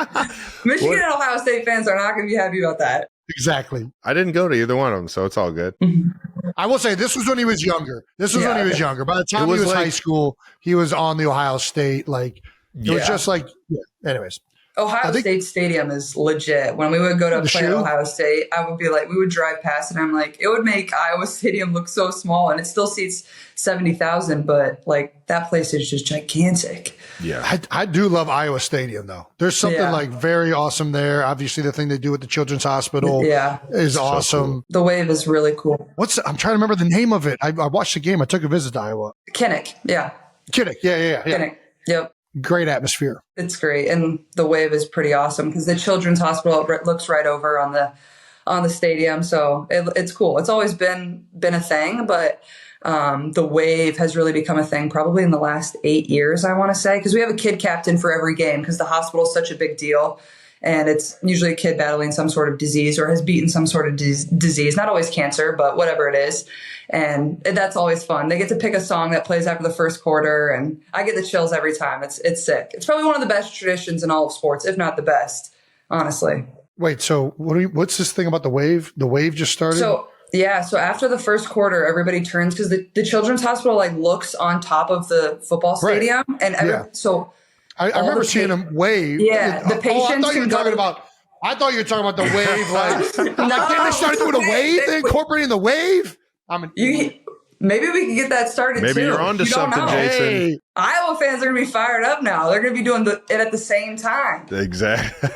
Michigan and Ohio State fans are not going to be happy about that. Exactly. I didn't go to either one of them, so it's all good. I will say this was when he was younger. By the time he was like, high school, he was on the Ohio State. Like it was just like, anyways. Ohio State Stadium is legit. When we would go to play at Ohio State, I would be like, we would drive past it. And I'm like, it would make Iowa Stadium look so small, and it still seats 70,000, but like that place is just gigantic. Yeah. I do love Iowa Stadium though. There's something like very awesome there. Obviously the thing they do with the Children's Hospital is awesome. Cool. The wave is really cool. I'm trying to remember the name of it. I watched the game. I took a visit to Iowa. Kinnick. Yeah. Kinnick. Yeah. Kinnick. Yep. Great atmosphere. It's great. And the wave is pretty awesome because the Children's Hospital looks right over on the stadium. So it's cool. It's always been a thing, but the wave has really become a thing probably in the last 8 years, I want to say, because we have a kid captain for every game because the hospital is such a big deal. And it's usually a kid battling some sort of disease or has beaten some sort of disease, not always cancer, but whatever it is. And that's always fun. They get to pick a song that plays after the first quarter, and I get the chills every time. It's sick. It's probably one of the best traditions in all of sports, if not the best, honestly. Wait, so what's this thing about the wave? The wave just started? So after the first quarter, everybody turns because the Children's Hospital like looks on top of the football stadium. Right. And so I remember seeing them wave. Yeah, the patients. I thought you were talking about the wave. Like, then they started doing a wave. They incorporating the wave. Maybe we can get that started Maybe too. you're onto something, Jason. Hey. Iowa fans are going to be fired up now. They're going to be doing it at the same time. Exactly.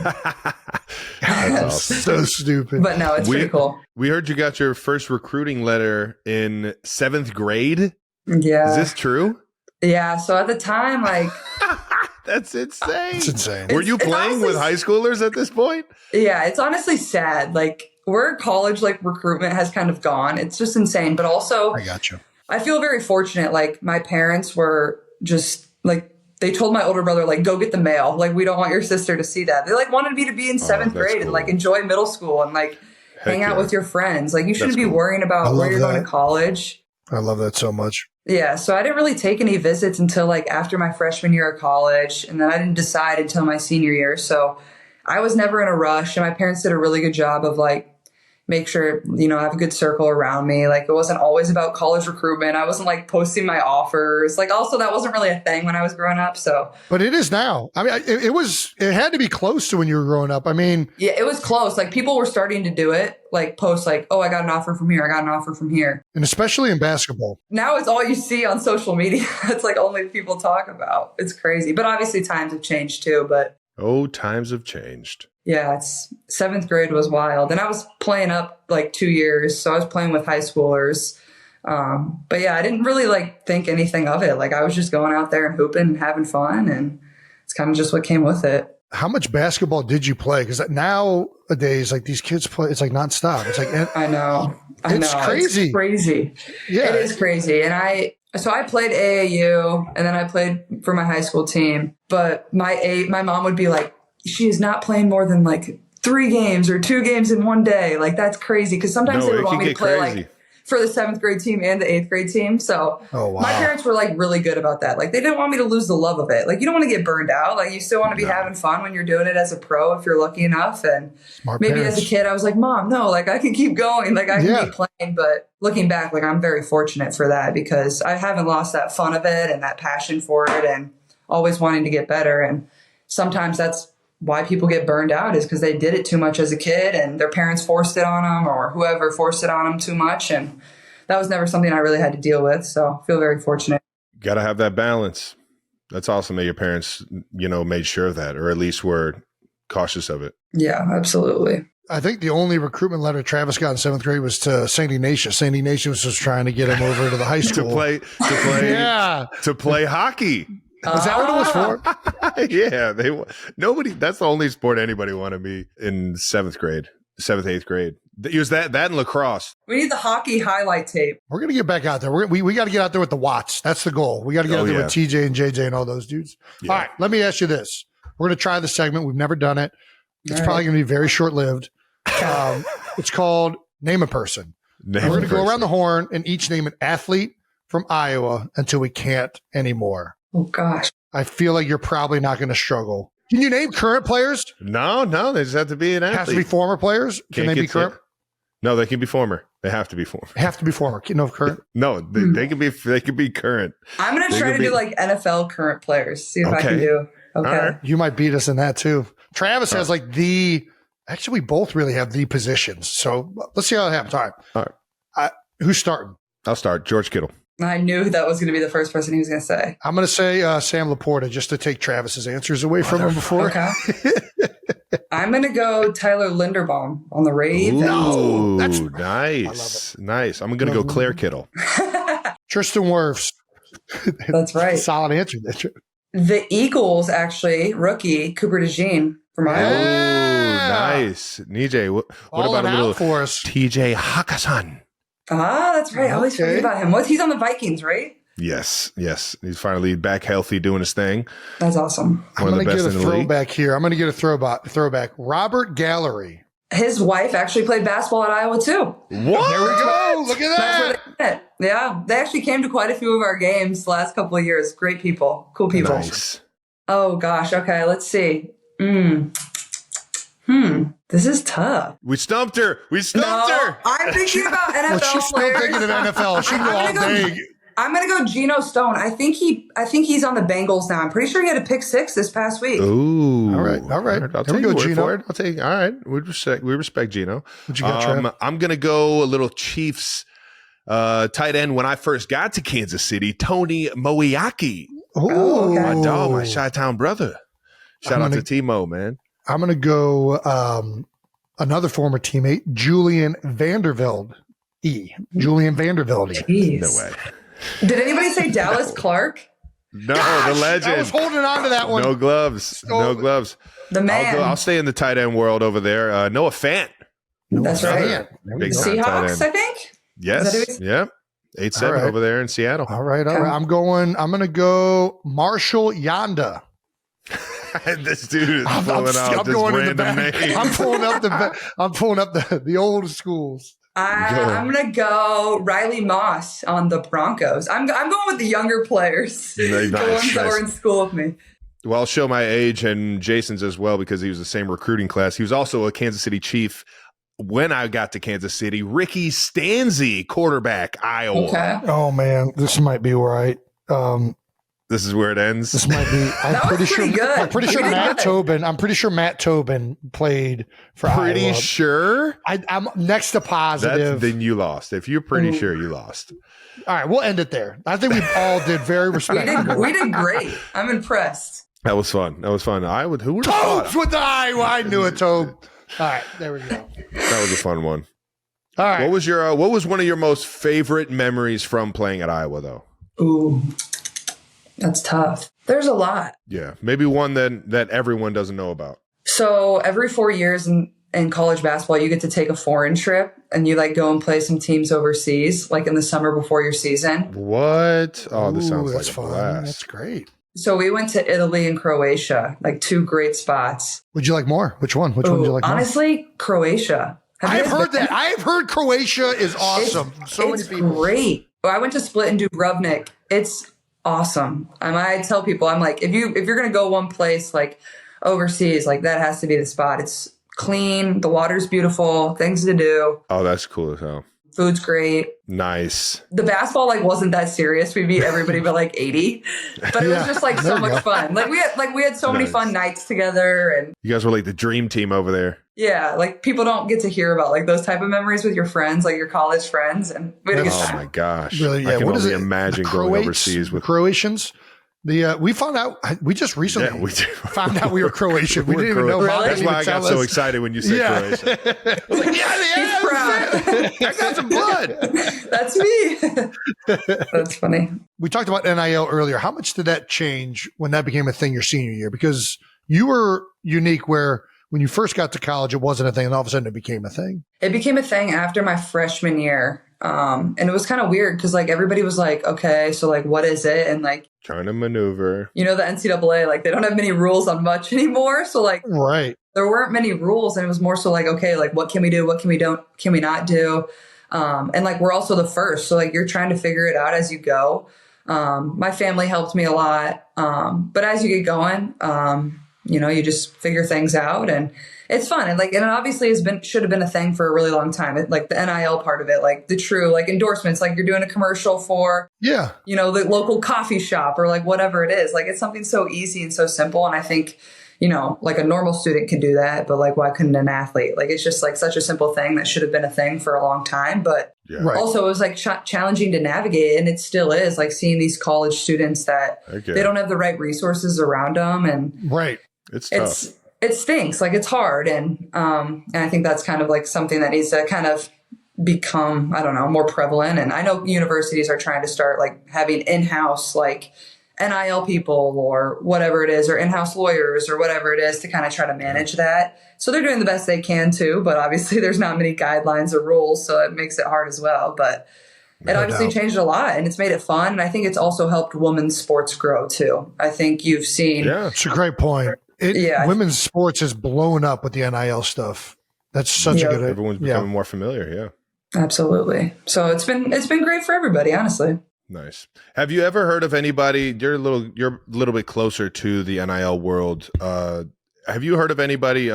That's awesome. So stupid. But no, it's pretty cool. We heard you got your first recruiting letter in 7th grade. Yeah. Is this true? Yeah. So at the time, like, That's insane. It's insane. Were you It's playing honestly- with high schoolers at this point? yeah, it's honestly sad. Like, where college, like, recruitment has kind of gone. It's just insane. But also, I got you. I feel very fortunate. Like, my parents were just like, they told my older brother, like, go get the mail. Like, we don't want your sister to see that. They like wanted me to be in 7th that's grade and cool. like enjoy middle school and like hang out yeah. with your friends. Like, you shouldn't That's be cool. worrying I about where love you're going that. to college. I love that so much. Yeah, so I didn't really take any visits until like after my freshman year of college, and then I didn't decide until my senior year. So I was never in a rush, and my parents did a really good job of like make sure, you know, I have a good circle around me. Like, it wasn't always about college recruitment. I wasn't like posting my offers. Like, also that wasn't really a thing when I was growing up. So, But it is now. I mean, it had to be close to when you were growing up. I mean, yeah, it was close. Like, people were starting to do it, like post like, oh, I got an offer from here. I got an offer from here. and especially in basketball. Now it's all you see on social media. It's like only people talk about. It's crazy. But obviously times have changed too. But Oh, times have changed. yeah, it's 7th grade was wild. And I was playing up like 2 years. So I was playing with high schoolers. But yeah, I didn't really like think anything of it. Like, I was just going out there and hooping and having fun. And it's kind of just what came with it. How much basketball did you play? Because nowadays, like these kids play, it's like nonstop. It's like, I know. It's crazy. It's crazy. yeah, It is crazy. And I played AAU and then I played for my high school team. But my mom would be like, she is not playing more than like 3 games or 2 games in one day. Like, that's crazy. Because sometimes No, they it would want can me to get play crazy. like for the 7th grade team and the 8th grade team. So Oh, wow. my parents were like really good about that. Like, they didn't want me to lose the love of it. Like, you don't want to get burned out. Like, you still want to be having fun when you're doing it as a pro if you're lucky enough. And Smart maybe parents. as a kid, I was like, Mom, no, like I can keep going. Like, I can Yeah. keep playing. But looking back, like, I'm very fortunate for that because I haven't lost that fun of it and that passion for it and always wanting to get better. And sometimes that's why people get burned out, is because they did it too much as a kid and their parents forced it on them or whoever forced it on them too much. And that was never something I really had to deal with. So I feel very fortunate. Got to have that balance. That's awesome that your parents, you know, made sure of that, or at least were cautious of it. Yeah, absolutely. I think the only recruitment letter Travis got in 7th grade was to St. Ignatius. St. Ignatius was trying to get him over to the high to school. play, Yeah. to play hockey. Was that what it was for? Yeah, nobody. That's the only sport anybody wanted me in 7th grade, 7th, 8th grade. It was that and lacrosse. We need the hockey highlight tape. We're going to get back out there. We got to get out there with the Watts. That's the goal. We got to get out there with TJ and JJ and all those dudes. Yeah. All right, let me ask you this. We're going to try this segment. We've never done it. It's All probably right. going to be very short-lived. It's called Name a Person. Name We're going a to go around person. the horn and each name an athlete from Iowa until we can't anymore. Oh, gosh. I feel like you're probably not going to struggle. Can you name current players? No, they just have to be an athlete. Has to be former players? Can Can't they be get current? to- No, they can be former. They have to be former. Have to be former. No current. No, they can be. They can be current. I'm going to They try could to do be- like NFL current players. See if I can Okay. do. Okay. All right. You might beat us in that too. Travis has like actually, we both really have the positions. So let's see how it happens. All right. All right. Who's starting? I'll start. George Kittle. I knew that was going to be the first person he was going to say. I'm going to say Sam Laporta just to take Travis's answers away from him before. Okay. I'm going to go Tyler Linderbaum on the Ravens. Ooh, that's- nice. Nice. I'm going to go Claire Kittle. Tristan Wirfs. That's right. Solid answer. The Eagles, actually, rookie Cooper DeJean from Iowa. Yeah. Nice. Nijay, what All about it a out little for us? TJ Hawkinson? Ah, that's right. I always Okay. forget about him. He's on the Vikings, right? Yes. He's finally back healthy doing his thing. That's awesome. I'm One of going the to best get a in the league. throwback here. I'm going to get a throwback. Robert Gallery. His wife actually played basketball at Iowa, too. What? There we go. Look at That's that. where they met. Yeah, they actually came to quite a few of our games the last couple of years. Great people. Cool people. Nice. Oh, gosh. Okay, let's see. This is tough. We stumped her. I'm thinking about NFL Well, she's still players. thinking of NFL. She can go all I'm gonna day. I'm gonna go Geno Stone. I think he's on the Bengals now. I'm pretty sure he had a pick 6 this past week. Ooh. All right. I'll There we take go, your word Gino. for it. I'll take. All right. We respect Gino. What you got, Trav? I'm gonna go a little Chiefs Tight end when I first got to Kansas City, Tony Moiaki. Oh, okay. My dog, my Chi-Town brother. Shout out to T-Mo, man. I'm going to go another former teammate, Julian Vandervelde. Julian Vandervelde. Jeez. No way. Did anybody say Dallas Clark? No, the legend. I was holding on to that one. No gloves. No gloves. The man. I'll stay in the tight end world over there. Noah Fant. That's right. Big time tight Seahawks, end. I think. Yes. Yep. 8-7 right. over there in Seattle. All right. I'm going to go Marshall Yanda. This dude is pulling out this random name. I'm pulling up the old schools. I'm gonna go Riley Moss on the Broncos. I'm going with the younger players, the ones that were in school with me. Well, I'll show my age and Jason's as well because he was the same recruiting class. He was also a Kansas City Chief when I got to Kansas City. Ricky Stanzi, quarterback, Iowa. Okay. Oh man, this might be right. This is where it ends. This might be. I'm pretty sure Matt good. Tobin. I'm pretty sure Matt Tobin played for Iowa. Pretty sure? I'm next to positive. Then you lost. If you're pretty sure, you lost. All right, we'll end it there. I think we all did very respectable. We did great. I'm impressed. That was fun. Who would have Tobes thought? with the Iowa. I knew it, Tobe. All right, there we go. That was a fun one. All right. What was one of your most favorite memories from playing at Iowa, though? Ooh, that's tough. There's a lot. Yeah, maybe one that everyone doesn't know about. So every 4 years in college basketball, you get to take a foreign trip and you like go and play some teams overseas, like in the summer before your season. What? Oh, this sounds like that's a fun. blast. That's great. So we went to Italy and Croatia, like two great spots. Would you like more? Which one? Which one would you like more? Honestly, Croatia. I've heard that. I've heard Croatia is awesome. It's great. I went to Split and Dubrovnik. It's awesome. I tell people, I'm like, if you're gonna go one place like overseas, like that has to be the spot. It's clean, the water's beautiful, things to do. Oh, that's cool as hell. Food's great. Nice. The basketball wasn't that serious. We beat everybody by 80, but it was just so much fun. We had so many fun nights together, and you guys were like the dream team over there. Yeah, people don't get to hear about those type of memories with your friends, like your college friends, and we had a good time. Oh my gosh! Really? Yeah. I can What only is it? imagine going overseas with Croatians. We found out. We just recently found out we were Croatian. We didn't even know. Really? That's why I got so excited when you said Croatia. I was like, He's proud. I got some blood. That's me. That's funny. We talked about NIL earlier. How much did that change when that became a thing your senior year? Because you were unique where when you first got to college, it wasn't a thing, and all of a sudden it became a thing. It became a thing after my freshman year. And it was kind of weird because everybody was like, okay, so what is it? And trying to maneuver. The NCAA, they don't have many rules on much anymore. So right. There weren't many rules, and it was more so okay, what can we do? What can we not do? And we're also the first. So you're trying to figure it out as you go. My family helped me a lot. But as you get going, you just figure things out, and it's fun. And and it obviously should have been a thing for a really long time. The NIL part of it, the true endorsements, you're doing a commercial for, the local coffee shop or whatever it is. It's something so easy and so simple. And I think, a normal student can do that, but why couldn't an athlete? It's just such a simple thing that should have been a thing for a long time. But also it was challenging to navigate, and it still is seeing these college students that they don't have the right resources around them. And it's tough. It stinks. It's hard. And I think that's kind of something that needs to kind of become, I don't know, more prevalent. And I know universities are trying to start having in-house NIL people or whatever it is, or in-house lawyers or whatever it is to kind of try to manage that. So they're doing the best they can too, but obviously there's not many guidelines or rules, so it makes it hard as well. But it obviously changed a lot, and it's made it fun. And I think it's also helped women's sports grow too. I think you've seen. Yeah, it's a great point. Women's sports has blown up with the NIL stuff. That's such a good. Everyone's becoming more familiar. Yeah, absolutely. So it's been great for everybody, honestly. Nice. Have you ever heard of anybody? You're a little bit closer to the NIL world. Have you heard of anybody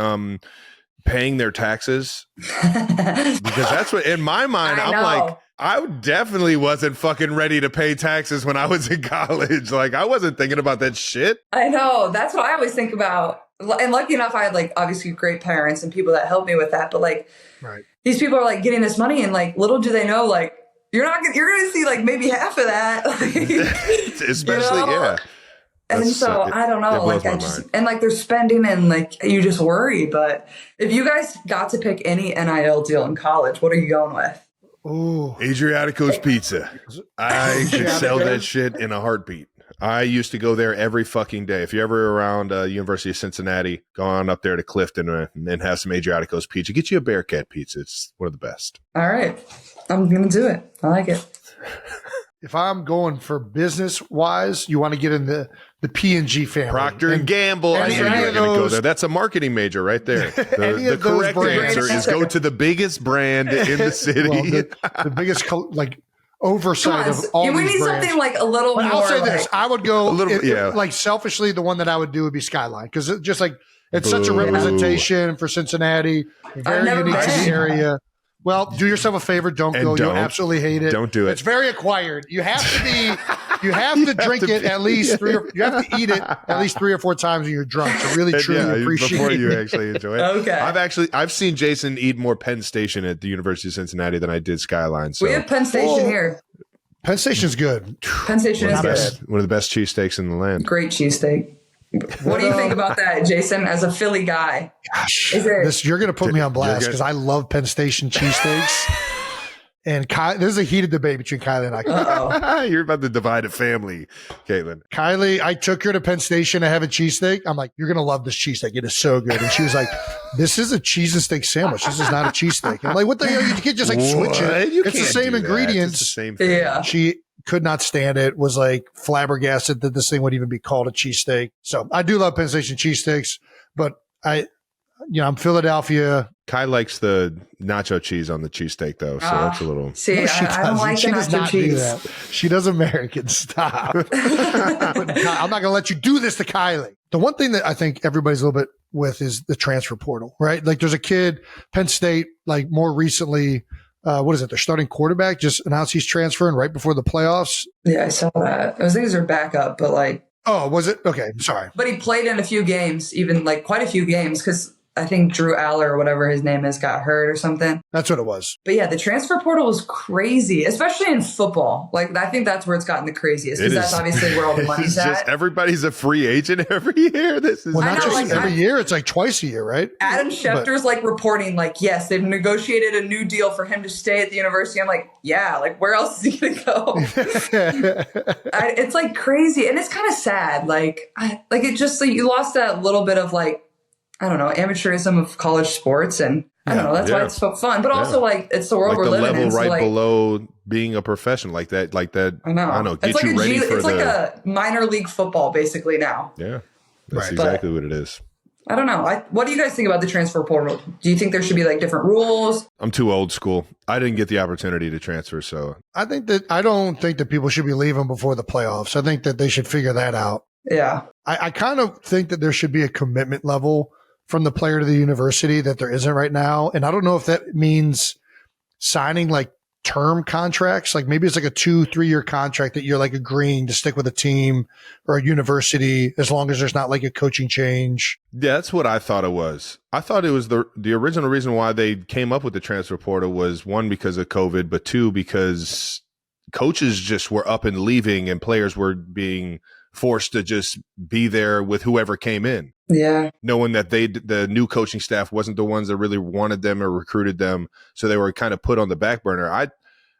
paying their taxes? Because that's what in my mind I'm I definitely wasn't fucking ready to pay taxes when I was in college. I wasn't thinking about that shit. I know. That's what I always think about. And lucky enough, I had obviously great parents and people that helped me with that. But these people are getting this money, and little do they know, you're gonna see like maybe half of that, Especially, yeah. And so I don't know, like and like they're spending and like you just worry. But if you guys got to pick any NIL deal in college, what are you going with? Ooh, Adriatico's Pizza. I could sell that shit in a heartbeat. I used to go there every fucking day. If you're ever around University of Cincinnati, go on up there to Clifton and have some Adriatico's Pizza. Get you a Bearcat pizza. It's one of the best. All right. I'm going to do it. I like it. If I'm going for business wise, you want to get in the P&G family. Procter and Gamble. I knew you were going to go there. That's a marketing major right there. The correct answer is go to the biggest brand in the city. Well, the biggest oversight of all these brands. We need something like a little more. I'll say this. I would go like selfishly, the one that I would do would be Skyline because it's just like it's such a representation for Cincinnati. Very unique to the area. Well, do yourself a favor. Don't go. You'll absolutely hate it. Don't do it. It's very acquired. You have to be. You have to drink it at least you have to eat it at least 3 or 4 times when you're drunk to really truly appreciate before it. you actually enjoy it. Okay. I've seen Jason eat more Penn Station at the University of Cincinnati than I did Skyline. So. We have Penn Station here. Penn Station's good. Penn Station is good. One of the best cheesesteaks in the land. Great cheesesteak. What do you think about that, Jason, as a Philly guy? Gosh, you're going to put me on blast because I love Penn Station cheesesteaks. And there's a heated debate between Kylie and I. You're about to divide a family, Caitlin. Kylie, I took her to Penn Station to have a cheesesteak. I'm like, you're going to love this cheesesteak. It is so good. And she was like, this is a cheese and steak sandwich. This is not a cheesesteak. I'm like, what the hell? You can't just like switch it. It's the same ingredients. It's the same thing. Yeah. She could not stand it, was like flabbergasted that this thing would even be called a cheesesteak. So I do love Penn Station cheesesteaks, but I'm Philadelphia. Kai likes the nacho cheese on the cheesesteak, though, so that's a little. See, I don't like the nacho cheese. Do that. She does American. Stop. I'm not going to let you do this to Kylie. The one thing that I think everybody's a little bit with is the transfer portal, right? Like there's a kid, Penn State, like more recently, what is it? Their starting quarterback just announced he's transferring right before the playoffs. Yeah, I saw that. I was thinking their backup, but like. Oh, was it? Okay, sorry. But he played in a few games, even like quite a few games, because I think Drew Aller or whatever his name is got hurt or something. That's what it was. But yeah, the transfer portal was crazy, especially in football. Like I think that's where it's gotten the craziest because that's obviously where all the money's at. Just everybody's a free agent every year. This is not just every year; it's like twice a year, right? Adam Schefter's like reporting, like, yes, they've negotiated a new deal for him to stay at the university. I'm like, yeah, like where else is he gonna go? It's like crazy, and it's kind of sad. Like it just like you lost that little bit of like. I don't know, amateurism of college sports. And I don't know, that's why it's so fun. But also, like, it's the world we're living in. Level right so, below being a professional, like that. I don't know, get it's you like ready for it's like a minor league football, basically, now. Yeah, that's exactly what it is. I don't know. What do you guys think about the transfer portal? Do you think there should be, like, different rules? I'm too old school. I didn't get the opportunity to transfer, so. I don't think that people should be leaving before the playoffs. I think that they should figure that out. Yeah. I kind of think that there should be a commitment level from the player to the university that there isn't right now. And I don't know if that means signing like term contracts, like maybe it's like a 2-3 year contract that you're like agreeing to stick with a team or a university as long as there's not like a coaching change. Yeah, that's what I thought it was. I thought it was the original reason why they came up with the transfer portal was 1, because of COVID, but 2, because coaches just were up and leaving and players were being forced to just be there with whoever came in. Yeah. Knowing that the new coaching staff wasn't the ones that really wanted them or recruited them. So they were kind of put on the back burner.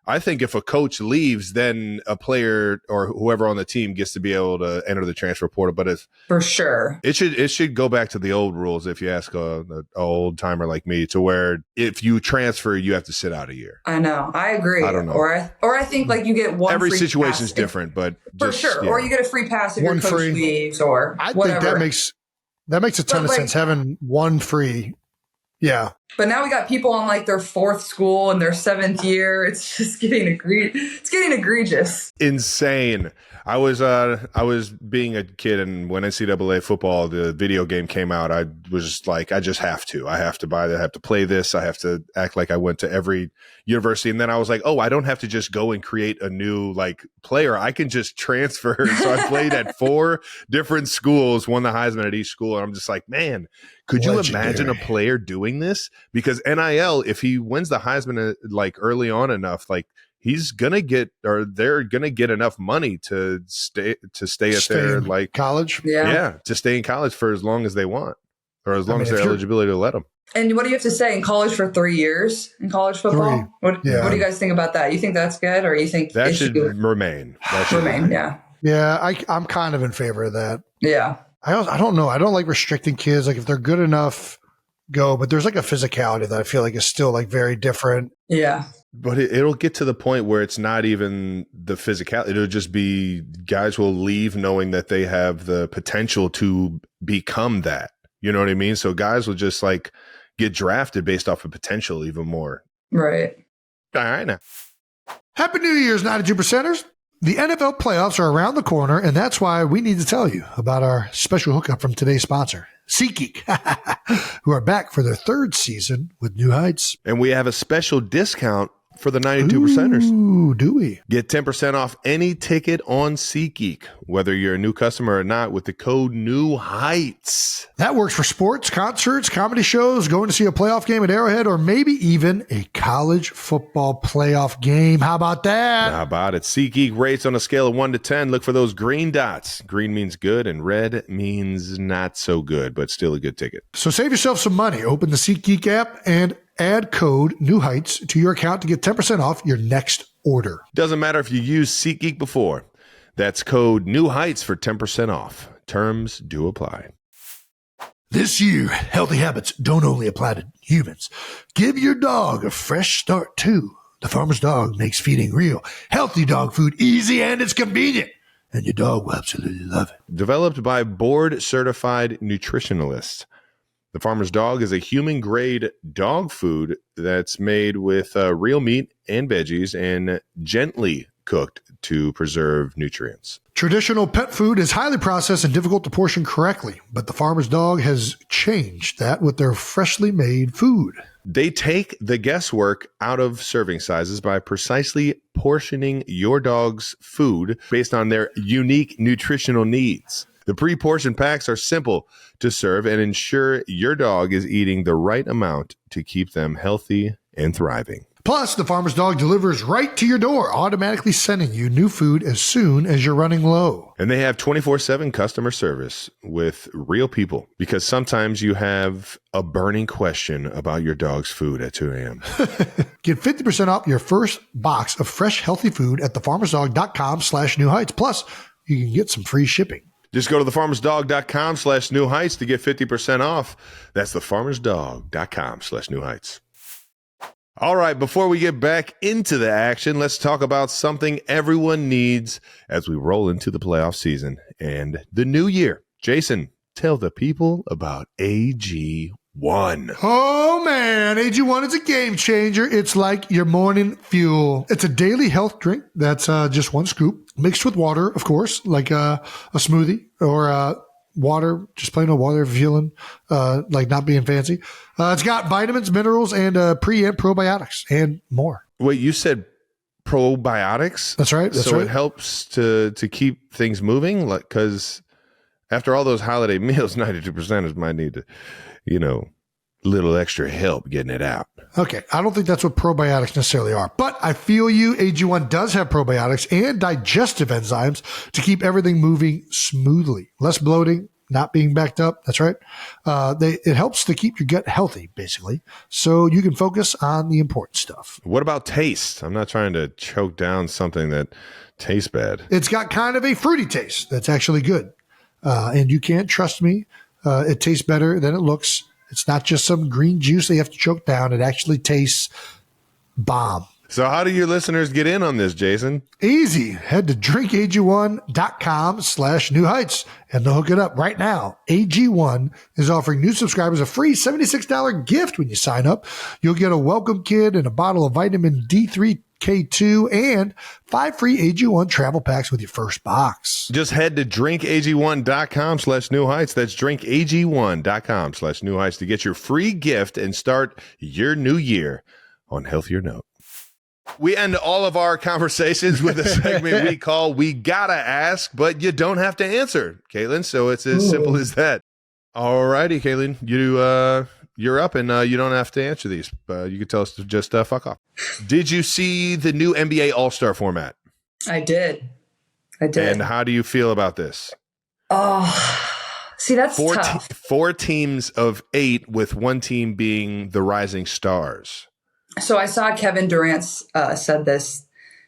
I think if a coach leaves, then a player or whoever on the team gets to be able to enter the transfer portal. But for sure, it should go back to the old rules. If you ask an old timer like me, to where if you transfer, you have to sit out a year. I know. I agree. I don't know. Or I think like you get one. Every free situation is pass different, but for sure. Yeah. Or you get a free pass if your coach leaves, or I whatever. think that makes a ton of sense. Having one free. Yeah. But now we got people on like their 4th school and their 7th year. It's just getting egregious. Insane. I was being a kid, and when NCAA football, the video game came out, I was just like, I just have to. I have to buy that. I have to play this. I have to act like I went to every university. And then I was like, oh, I don't have to just go and create a new like player. I can just transfer. So I played at 4 different schools, won the Heisman at each school. And I'm just like, man, could you imagine a player doing this? Because NIL, if he wins the Heisman like early on enough, like he's gonna get, or they're gonna get enough money to stay at their like college. To stay in college for as long as they want, or as long as their eligibility to let them. And what do you have to say in college for 3 years in college football? What do you guys think about that? You think that's good, or you think that should remain? That should remain. Yeah. I'm kind of in favor of that. Yeah. I don't know. I don't like restricting kids. Like if they're good enough, go. But there's like a physicality that I feel like is still like very different. Yeah. But it'll get to the point where it's not even the physicality. It'll just be guys will leave knowing that they have the potential to become that. You know what I mean? So guys will just like get drafted based off of potential even more. Right. All right now. Happy New Year's, 92%ers. The NFL playoffs are around the corner, and that's why we need to tell you about our special hookup from today's sponsor, SeatGeek, who are back for their third season with new heights. And we have a special discount for the 92%ers. Ooh, do we? Get 10% off any ticket on SeatGeek, whether you're a new customer or not, with the code New Heights. That works for sports, concerts, comedy shows, going to see a playoff game at Arrowhead, or maybe even a college football playoff game. How about that? How about it? SeatGeek rates on a scale of 1 to 10. Look for those green dots. Green means good, and red means not so good, but still a good ticket. So save yourself some money. Open the SeatGeek app and add code New Heights to your account to get 10% off your next order. Doesn't matter if you used SeatGeek before. That's code New Heights for 10% off. Terms do apply. This year, healthy habits don't only apply to humans. Give your dog a fresh start, too. The Farmer's Dog makes feeding real, healthy dog food easy and it's convenient. And your dog will absolutely love it. Developed by board-certified nutritionalists. The Farmer's Dog is a human-grade dog food that's made with real meat and veggies and gently cooked to preserve nutrients. Traditional pet food is highly processed and difficult to portion correctly, but the Farmer's Dog has changed that with their freshly made food. They take the guesswork out of serving sizes by precisely portioning your dog's food based on their unique nutritional needs. The pre-portioned packs are simple to serve and ensure your dog is eating the right amount to keep them healthy and thriving. Plus, the Farmer's Dog delivers right to your door, automatically sending you new food as soon as you're running low. And they have 24/7 customer service with real people, because sometimes you have a burning question about your dog's food at 2 a.m. Get 50% off your first box of fresh, healthy food at thefarmersdog.com/New Heights. Plus, you can get some free shipping. Just go to thefarmersdog.com/New Heights to get 50% off. That's thefarmersdog.com/New Heights. All right, before we get back into the action, let's talk about something everyone needs as we roll into the playoff season and the new year. Jason, tell the people about AG1. Oh, man. AG1 is a game changer. It's like your morning fuel. It's a daily health drink that's just one scoop mixed with water, of course, like a smoothie or water, just plain old water if you're feeling like not being fancy. It's got vitamins, minerals, and pre and probiotics and more. Wait, you said probiotics? That's right. That's right. It helps to keep things moving, like, because after all those holiday meals, 92%ers might need to, little extra help getting it out. Okay. I don't think that's what probiotics necessarily are, but I feel you. AG1 does have probiotics and digestive enzymes to keep everything moving smoothly. Less bloating, not being backed up. That's right. It helps to keep your gut healthy, basically, so you can focus on the important stuff. What about taste? I'm not trying to choke down something that tastes bad. It's got kind of a fruity taste that's actually good. And you can't trust me. It tastes better than it looks. It's not just some green juice that you have to choke down. It actually tastes bomb. So how do your listeners get in on this, Jason? Easy. Head to drinkag1.com/New Heights and they'll hook it up right now. AG1 is offering new subscribers a free $76 gift when you sign up. You'll get a welcome kit and a bottle of Vitamin D3K2 and 5 free AG1 travel packs with your first box. Just head to drinkag1.com/New Heights. That's drinkag1.com/New Heights to get your free gift and start your new year on healthier note. We end all of our conversations with a segment we call We Gotta Ask, but you don't have to answer, Caitlin. So it's as simple as that. All righty, Caitlin. You you're up, and you don't have to answer these. You can tell us to just fuck off. Did you see the new NBA All-Star format? I did. And how do you feel about this? Oh, see, that's tough. 4 teams of 8 with one team being the Rising Stars. So I saw Kevin Durant said this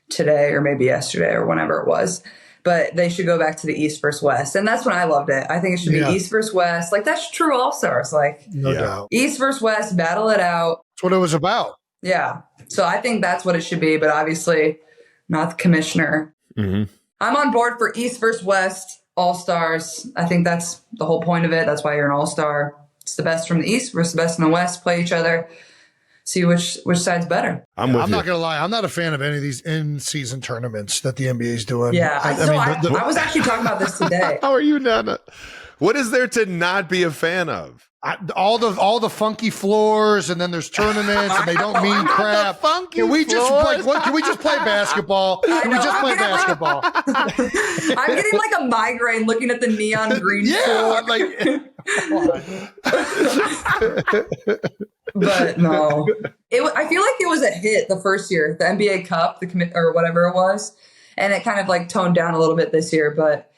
today or maybe yesterday or whenever it was, but they should go back to the East versus West. And that's when I loved it. I think it should be East versus West. Like, that's true All-Stars. Like, no doubt. East versus West, battle it out. That's what it was about. Yeah. So I think that's what it should be, but obviously not the commissioner. Mm-hmm. I'm on board for East versus West All-Stars. I think that's the whole point of it. That's why you're an All-Star. It's the best from the East versus the best in the West. Play each other. See which side's better. I'm not going to lie. I'm not a fan of any of these in-season tournaments that the NBA is doing. Yeah. I was actually talking about this today. How are you not? What is there to not be a fan of? All the funky floors, and then there's tournaments, and they don't mean crap. Can we just play basketball? Can we just play basketball? I'm getting like a migraine looking at the neon green floor. But no, I feel like it was a hit the first year, the NBA Cup, or whatever it was, and it kind of like toned down a little bit this year, but.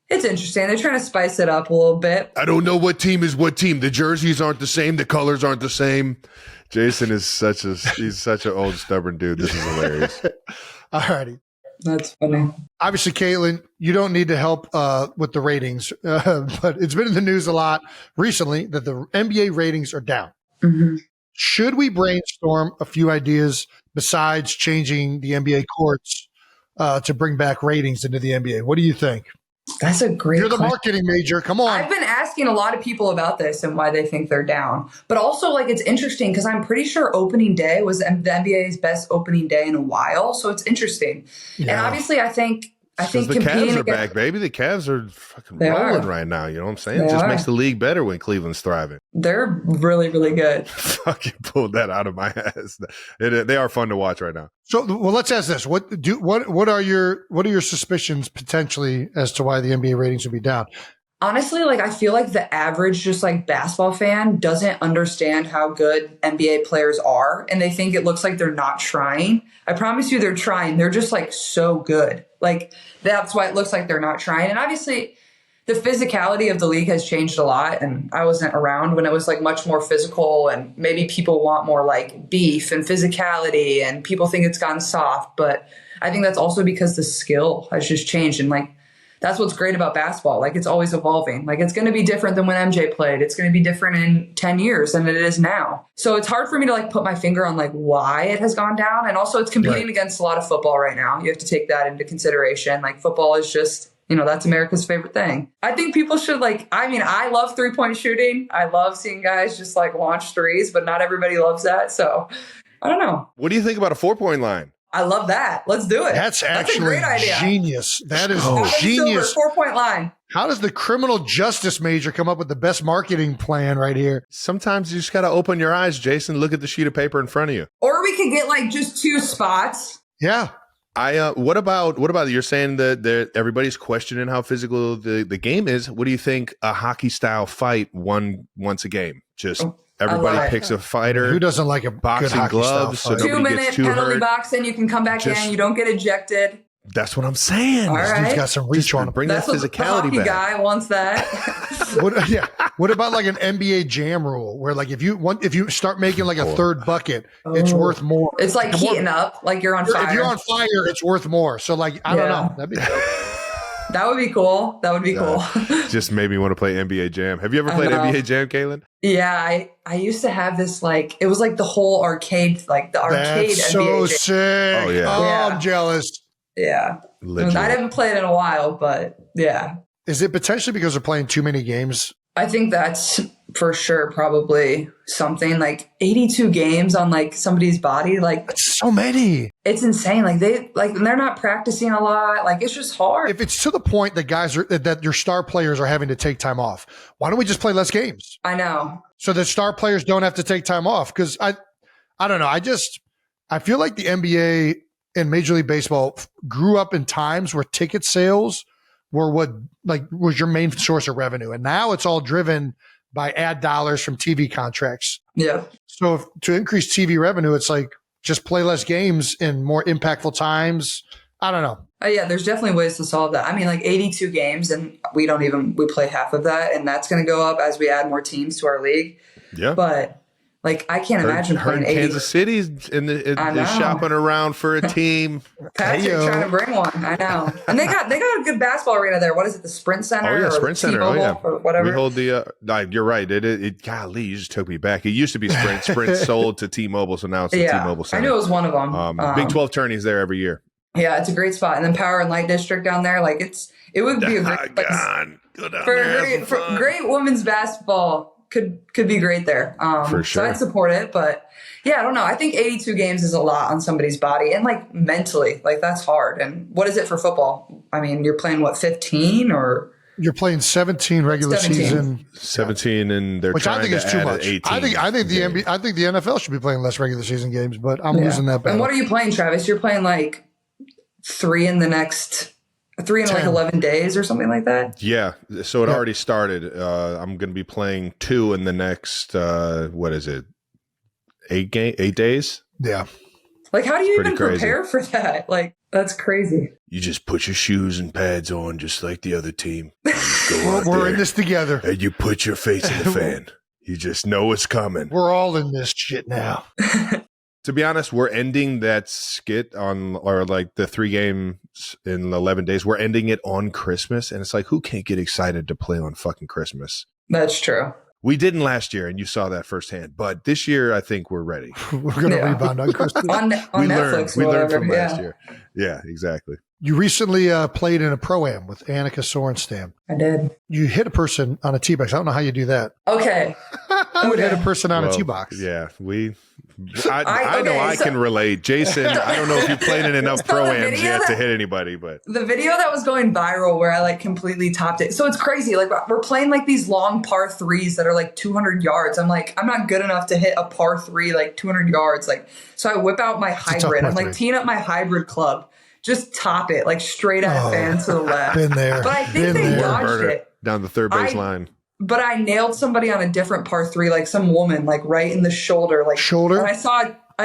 It's interesting. They're trying to spice it up a little bit. I don't know what team is what team. The jerseys aren't the same. The colors aren't the same. Jason is such an old stubborn dude. This is hilarious. All righty. That's funny. Obviously, Caitlin, you don't need to help with the ratings, but it's been in the news a lot recently that the NBA ratings are down. Mm-hmm. Should we brainstorm a few ideas besides changing the NBA courts to bring back ratings into the NBA? What do you think? That's a great You're the question. marketing major. Come on. I've been asking a lot of people about this and why they think they're down. But also, like, it's interesting because I'm pretty sure opening day was the NBA's best opening day in a while. So it's interesting. Yeah. And obviously, I think the Cavs are back, baby. The Cavs are fucking rolling right now. You know what I'm saying? It just makes the league better when Cleveland's thriving. They're really, really good. Fucking pulled that out of my ass. They are fun to watch right now. So, well, let's ask this: what are your suspicions potentially as to why the NBA ratings would be down? Honestly, like, I feel like the average just like basketball fan doesn't understand how good NBA players are, and they think it looks like they're not trying. I promise you they're trying. They're just like so good. Like, that's why it looks like they're not trying. And obviously the physicality of the league has changed a lot, and I wasn't around when it was like much more physical, and maybe people want more like beef and physicality, and people think it's gotten soft. But I think that's also because the skill has just changed, and like, that's what's great about basketball. Like, it's always evolving. Like, it's going to be different than when MJ played. It's going to be different in 10 years than it is now. So it's hard for me to like put my finger on like why it has gone down. And also it's competing against a lot of football right now. You have to take that into consideration. Like, football is just, that's America's favorite thing. I think people should I love 3-point shooting. I love seeing guys just like launch threes, but not everybody loves that. So I don't know. What do you think about a 4-point line? I love that. Let's do it. That's actually a great idea. Genius. That is genius. 4-point line. How does the criminal justice major come up with the best marketing plan right here? Sometimes you just got to open your eyes, Jason. Look at the sheet of paper in front of you. Or we could get like just 2 spots. Yeah. What about you're saying that everybody's questioning how physical the game is. What do you think a hockey style fight once a game? Just everybody picks a fighter. Who doesn't like a boxing good gloves? So 2-minute penalty box, and you can come back in. You don't get ejected. That's what I'm saying. All this dude's got some reach on him. Bring that physicality the hockey back. Guy wants that. What about like an NBA jam rule where like if you start making like a third bucket, it's worth more. It's like heating up, like you're on fire. If you're on fire, it's worth more. So like I don't know. That'd be dope. That would be cool. That would be cool. Just made me want to play NBA Jam. Have you ever played NBA Jam, Caitlin? Yeah, I used to have this like it was like the whole arcade, like the arcade. That's so NBA sick. Jam. Oh yeah. Oh, I'm jealous. Yeah. Legit. I haven't played in a while, but yeah. Is it potentially because they're playing too many games? I think that's for sure probably something like 82 games on like somebody's body. Like that's so many. It's insane. Like they're not practicing a lot. Like it's just hard. If it's to the point that that your star players are having to take time off, why don't we just play less games? I know. So that star players don't have to take time off. Cause I don't know. I feel like the NBA and Major League Baseball grew up in times where ticket sales were was your main source of revenue. And now it's all driven by ad dollars from TV contracts. Yeah. So to increase TV revenue, it's like just play less games in more impactful times. I don't know. Yeah, there's definitely ways to solve that. I mean, like 82 games, and we play half of that, and that's going to go up as we add more teams to our league. Yeah. But like, I can't imagine playing 80. Kansas City's is shopping around for a team. Patrick trying to bring one. I know. And they got a good basketball arena there. What is it? The Sprint Center? Oh, yeah, Sprint Center. Oh, yeah. Or whatever. We hold the, you're right. Golly, you just took me back. It used to be Sprint. Sprint sold to T-Mobile, so now it's the T-Mobile Center. I knew it was one of them. Big 12 tourneys there every year. Yeah, it's a great spot. And then Power and Light District down there, like it would be a great place. Go down for there, for great women's basketball. Could be great there. For sure. So I'd support it, but yeah, I don't know. I think 82 games is a lot on somebody's body and like mentally, like that's hard. And what is it for football? I mean, you're playing what, 15 or? You're playing 17 regular 17. season. 17, and they're which trying I think to is too add much. 18. I think the NFL should be playing less regular season games, but I'm losing that battle. And what are you playing, Travis? You're playing like 3 in like 11 days or something like that? Yeah. So it already started. I'm going to be playing 2 in the next, what is it? 8 days? Yeah. Like, how do you even prepare for that? Like, that's crazy. You just put your shoes and pads on just like the other team. We're in this together. And you put your face in the fan. You just know it's coming. We're all in this shit now. To be honest, we're ending that skit or like the 3 games in 11 days. We're ending it on Christmas. And it's like, who can't get excited to play on fucking Christmas? That's true. We didn't last year, and you saw that firsthand. But this year, I think we're ready. We're going to rebound on Christmas. on Netflix. We learned from last year. Yeah, exactly. You recently played in a Pro-Am with Annika Sorenstam. I did. You hit a person on a tee box. I don't know how you do that. Okay. Who would hit a person on a tee box? Yeah, I know I can relate. Jason, I don't know if you played in enough Pro-Ams yet to hit anybody, but the video that was going viral where I like completely topped it. So it's crazy. Like we're playing like these long par 3s that are like 200 yards. I'm like, I'm not good enough to hit a par 3 like 200 yards. Like, so I whip out my hybrid. I'm like teeing up my hybrid club. Just top it like straight at fan to the left. Been there. But I think they dodged it down the third base line. But I nailed somebody on a different par 3, like some woman, like right in the shoulder, like shoulder. And I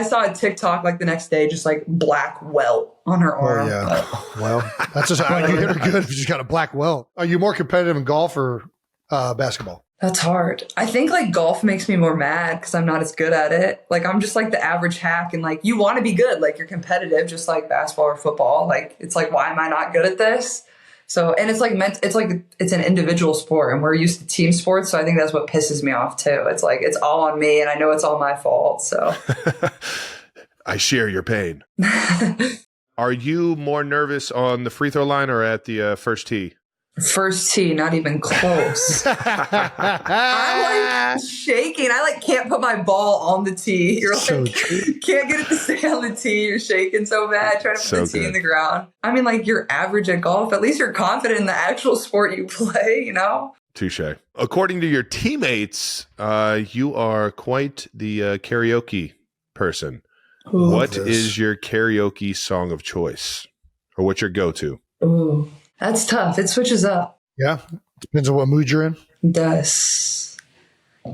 saw a TikTok like the next day, just like black welt on her arm. Oh yeah. Well, that's just how you hit her good if you just got a black welt. Are you more competitive in golf or basketball? That's hard. I think like golf makes me more mad because I'm not as good at it. Like I'm just like the average hack, and like you want to be good, like you're competitive, just like basketball or football. Like it's like, why am I not good at this? So, and it's an individual sport, and we're used to team sports. So I think that's what pisses me off too. It's like, it's all on me, and I know it's all my fault. So I share your pain. Are you more nervous on the free throw line or at the first tee? First tee, not even close. I'm like shaking. I like can't put my ball on the tee. You're like, can't get it to stay on the tee. You're shaking so bad trying to put the tee in the ground. I mean, like you're average at golf. At least you're confident in the actual sport you play, you know? Touche. According to your teammates, you are quite the karaoke person. Ooh, what is your karaoke song of choice? Or what's your go-to? Ooh. That's tough. It switches up. Yeah. Depends on what mood you're in. It does.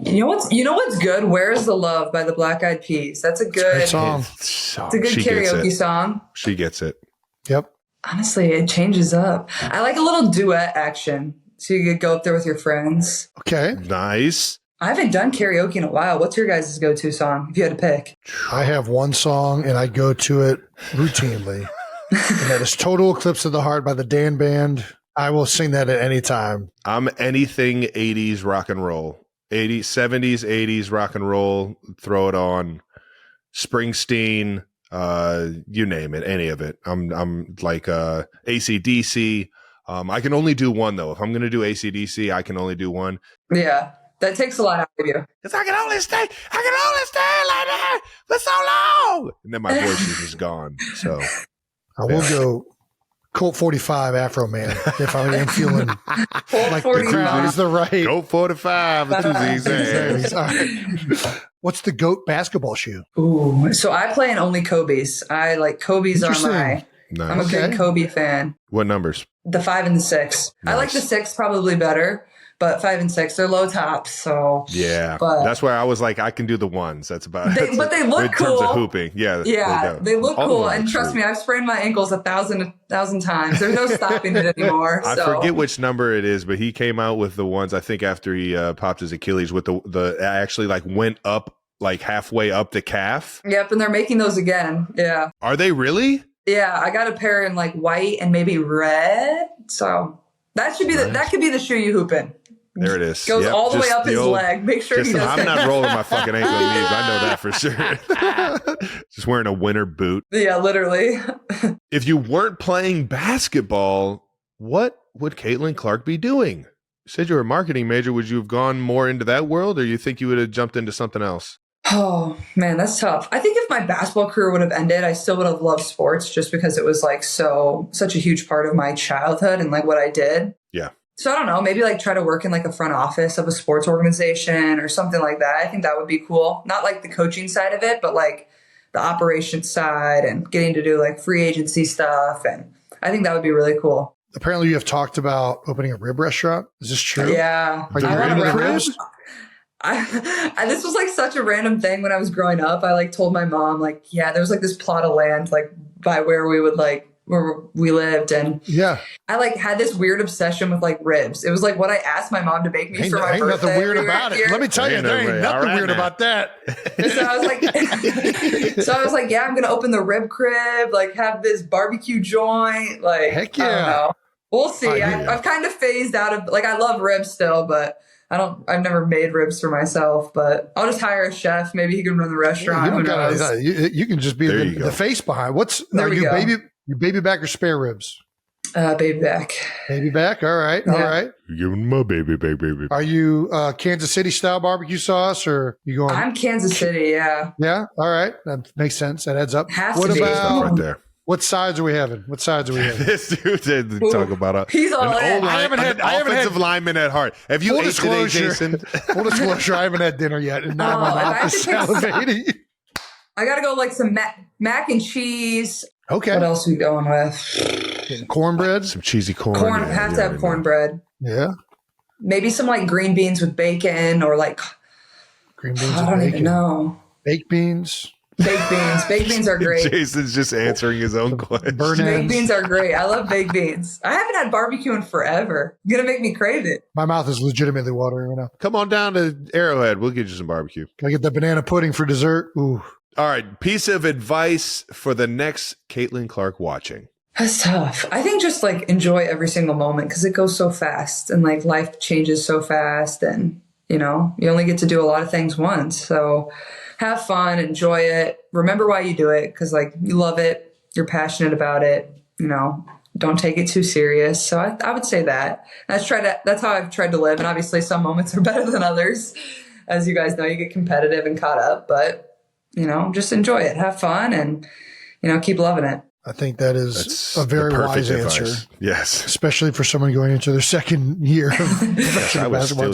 You know what's good? Where's the Love by the Black Eyed Peas. That's a good song. It's a good karaoke song. She gets it. Yep. Honestly, it changes up. I like a little duet action. So you could go up there with your friends. Okay. Nice. I haven't done karaoke in a while. What's your guys' go-to song if you had to pick? I have one song and I go to it routinely. And that is Total Eclipse of the Heart by the Dan Band. I will sing that at any time. I'm anything 80s rock and roll. 80s, 70s, 80s rock and roll. Throw it on. Springsteen, you name it, any of it. I'm like AC/DC. I can only do one, though. If I'm going to do AC/DC, I can only do one. Yeah, that takes a lot out of you. Because I can only stay like that for so long. And then my voice is just gone. So I will go Colt 45 Afro Man if I am feeling like the crowd is the right. Colt 45. All right. What's the GOAT basketball shoe? Ooh, so I play in only Kobe's. I like Kobe's are my. Nice. I'm a big Kobe fan. What numbers? The 5 and the 6. Nice. I like the 6 probably better, But 5 and 6, they're low tops. So yeah, but that's where I was like, I can do the ones. That's about it. But they look in cool. terms of hooping. Yeah, they look All cool. And trust me, I've sprained my ankles 1,000 times. There's no stopping it anymore. I forget which number it is, but he came out with the ones, I think, after he popped his Achilles with the actually like went up like halfway up the calf. Yep, and they're making those again. Yeah. Are they really? Yeah, I got a pair in like white and maybe red. So that should be that could be the shoe you hoop in. There it is. Goes all the way up his leg. Make sure he does. I'm not rolling my fucking ankle and knees. I know that for sure. Just wearing a winter boot. Yeah, literally. If you weren't playing basketball, what would Caitlin Clark be doing? You said you were a marketing major. Would you have gone more into that world, or you think you would have jumped into something else? Oh, man, that's tough. I think if my basketball career would have ended, I still would have loved sports just because it was like such a huge part of my childhood and like what I did. Yeah. So I don't know, maybe like try to work in like a front office of a sports organization or something like that. I think that would be cool. Not like the coaching side of it, but like the operations side and getting to do like free agency stuff. And I think that would be really cool. Apparently you have talked about opening a rib restaurant. Is this true? Yeah. Are you into the ribs? This was like such a random thing when I was growing up. I like told my mom like, yeah, there was like this plot of land like by where we lived, and yeah, I like had this weird obsession with like ribs. It was like what I asked my mom to bake me for my birthday. Ain't nothing weird about it. Let me tell you, there ain't nothing weird about that. So I was like, yeah, I'm gonna open the rib crib, like have this barbecue joint, like heck yeah. I don't know. We'll see. I've kind of phased out of like I love ribs still, but I've never made ribs for myself, but I'll just hire a chef. Maybe he can run the restaurant. You can just be the face behind. You baby back or spare ribs? Baby back. Baby back. All right. Yeah. All right. Give him my baby. Are you Kansas City style barbecue sauce or you going? I'm Kansas City. Yeah. Yeah. All right. That makes sense. That adds up. What about right there? What sides are we having? This dude did talk about he's all in. I haven't had lineman at heart. Have you ate today, Jason? Full disclosure, I haven't had dinner yet, and now my mouth is salivating. I gotta go like some mac and cheese. Okay. What else are we going with? Cornbread, some cheesy corn. Have to have cornbread. Yeah. Maybe some like green beans with bacon or like green beans. I don't even know. Baked beans. Baked beans are great. Jason's just answering his own question. Baked beans are great. I love baked beans. I haven't had barbecue in forever. You're gonna make me crave it. My mouth is legitimately watering right now. Come on down to Arrowhead. We'll get you some barbecue. Can I get the banana pudding for dessert? Ooh. All right. Piece of advice for the next Caitlin Clark watching. That's tough. I think just like enjoy every single moment because it goes so fast and like life changes so fast and you know, you only get to do a lot of things once. So have fun, enjoy it. Remember why you do it because like you love it. You're passionate about it. You know, don't take it too serious. So I would say that. That's how I've tried to live. And obviously some moments are better than others. As you guys know, you get competitive and caught up, but you know, just enjoy it. Have fun and, you know, keep loving it. I think that's a very wise answer. Yes. Especially for someone going into their second year of professional basketball.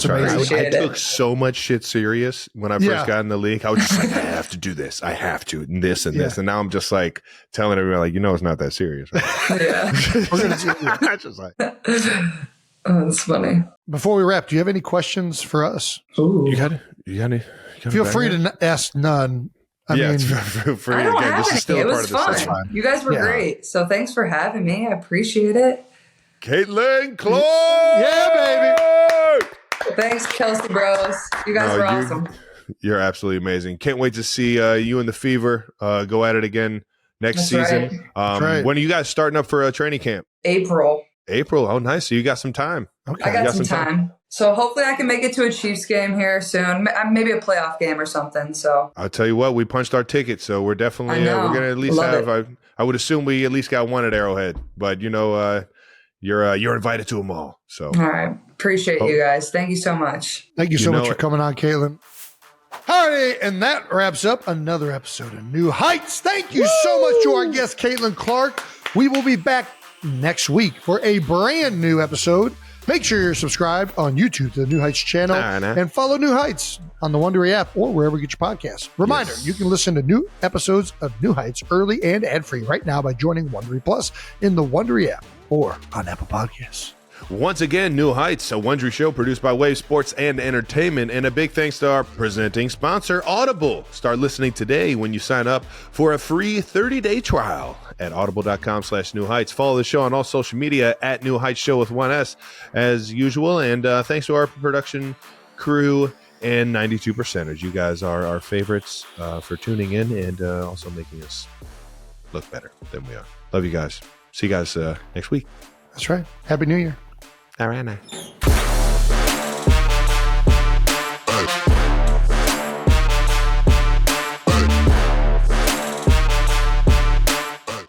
I took so much shit serious when I first got in the league. I was just like, I have to do this. I have to, and this and this. And now I'm just like telling everyone, like, you know, it's not that serious. Right? Yeah. Just like, oh, that's funny. Before we wrap, do you have any questions for us? Ooh. You got any? Feel free to ask none. I mean, feel free. I don't have any. It was fun. You guys were great. So thanks for having me. I appreciate it. Caitlin Clark! Yeah, baby. Thanks, Kelsey Bros. You guys were awesome. You're absolutely amazing. Can't wait to see you and the Fever go at it again next season. Right. When are you guys starting up for a training camp? April. Oh, nice. So you got some time. Okay. I got some time. So hopefully I can make it to a Chiefs game here soon. Maybe a playoff game or something. So I'll tell you what, we punched our ticket. So we're definitely, we're going to at least I would assume we at least got one at Arrowhead. But, you know, you're invited to them all. So. All right. Appreciate you guys. Thank you so much. Thank you so much for coming on, Caitlin. All right, and that wraps up another episode of New Heights. Thank you so much to our guest, Caitlin Clark. We will be back next week for a brand new episode. Make sure you're subscribed on YouTube to the New Heights channel and follow New Heights on the Wondery app or wherever you get your podcasts. Reminder, you can listen to new episodes of New Heights early and ad-free right now by joining Wondery Plus in the Wondery app or on Apple Podcasts. Once again, New Heights, a Wondery show produced by Wave Sports and Entertainment, and a big thanks to our presenting sponsor, Audible. Start listening today when you sign up for a free 30-day trial at audible.com/New Heights. Follow the show on all social media at New Heights Show with 1S as usual. And thanks to our production crew and 92%ers. You guys are our favorites for tuning in and also making us look better than we are. Love you guys. See you guys next week. That's right. Happy New Year. All right, now.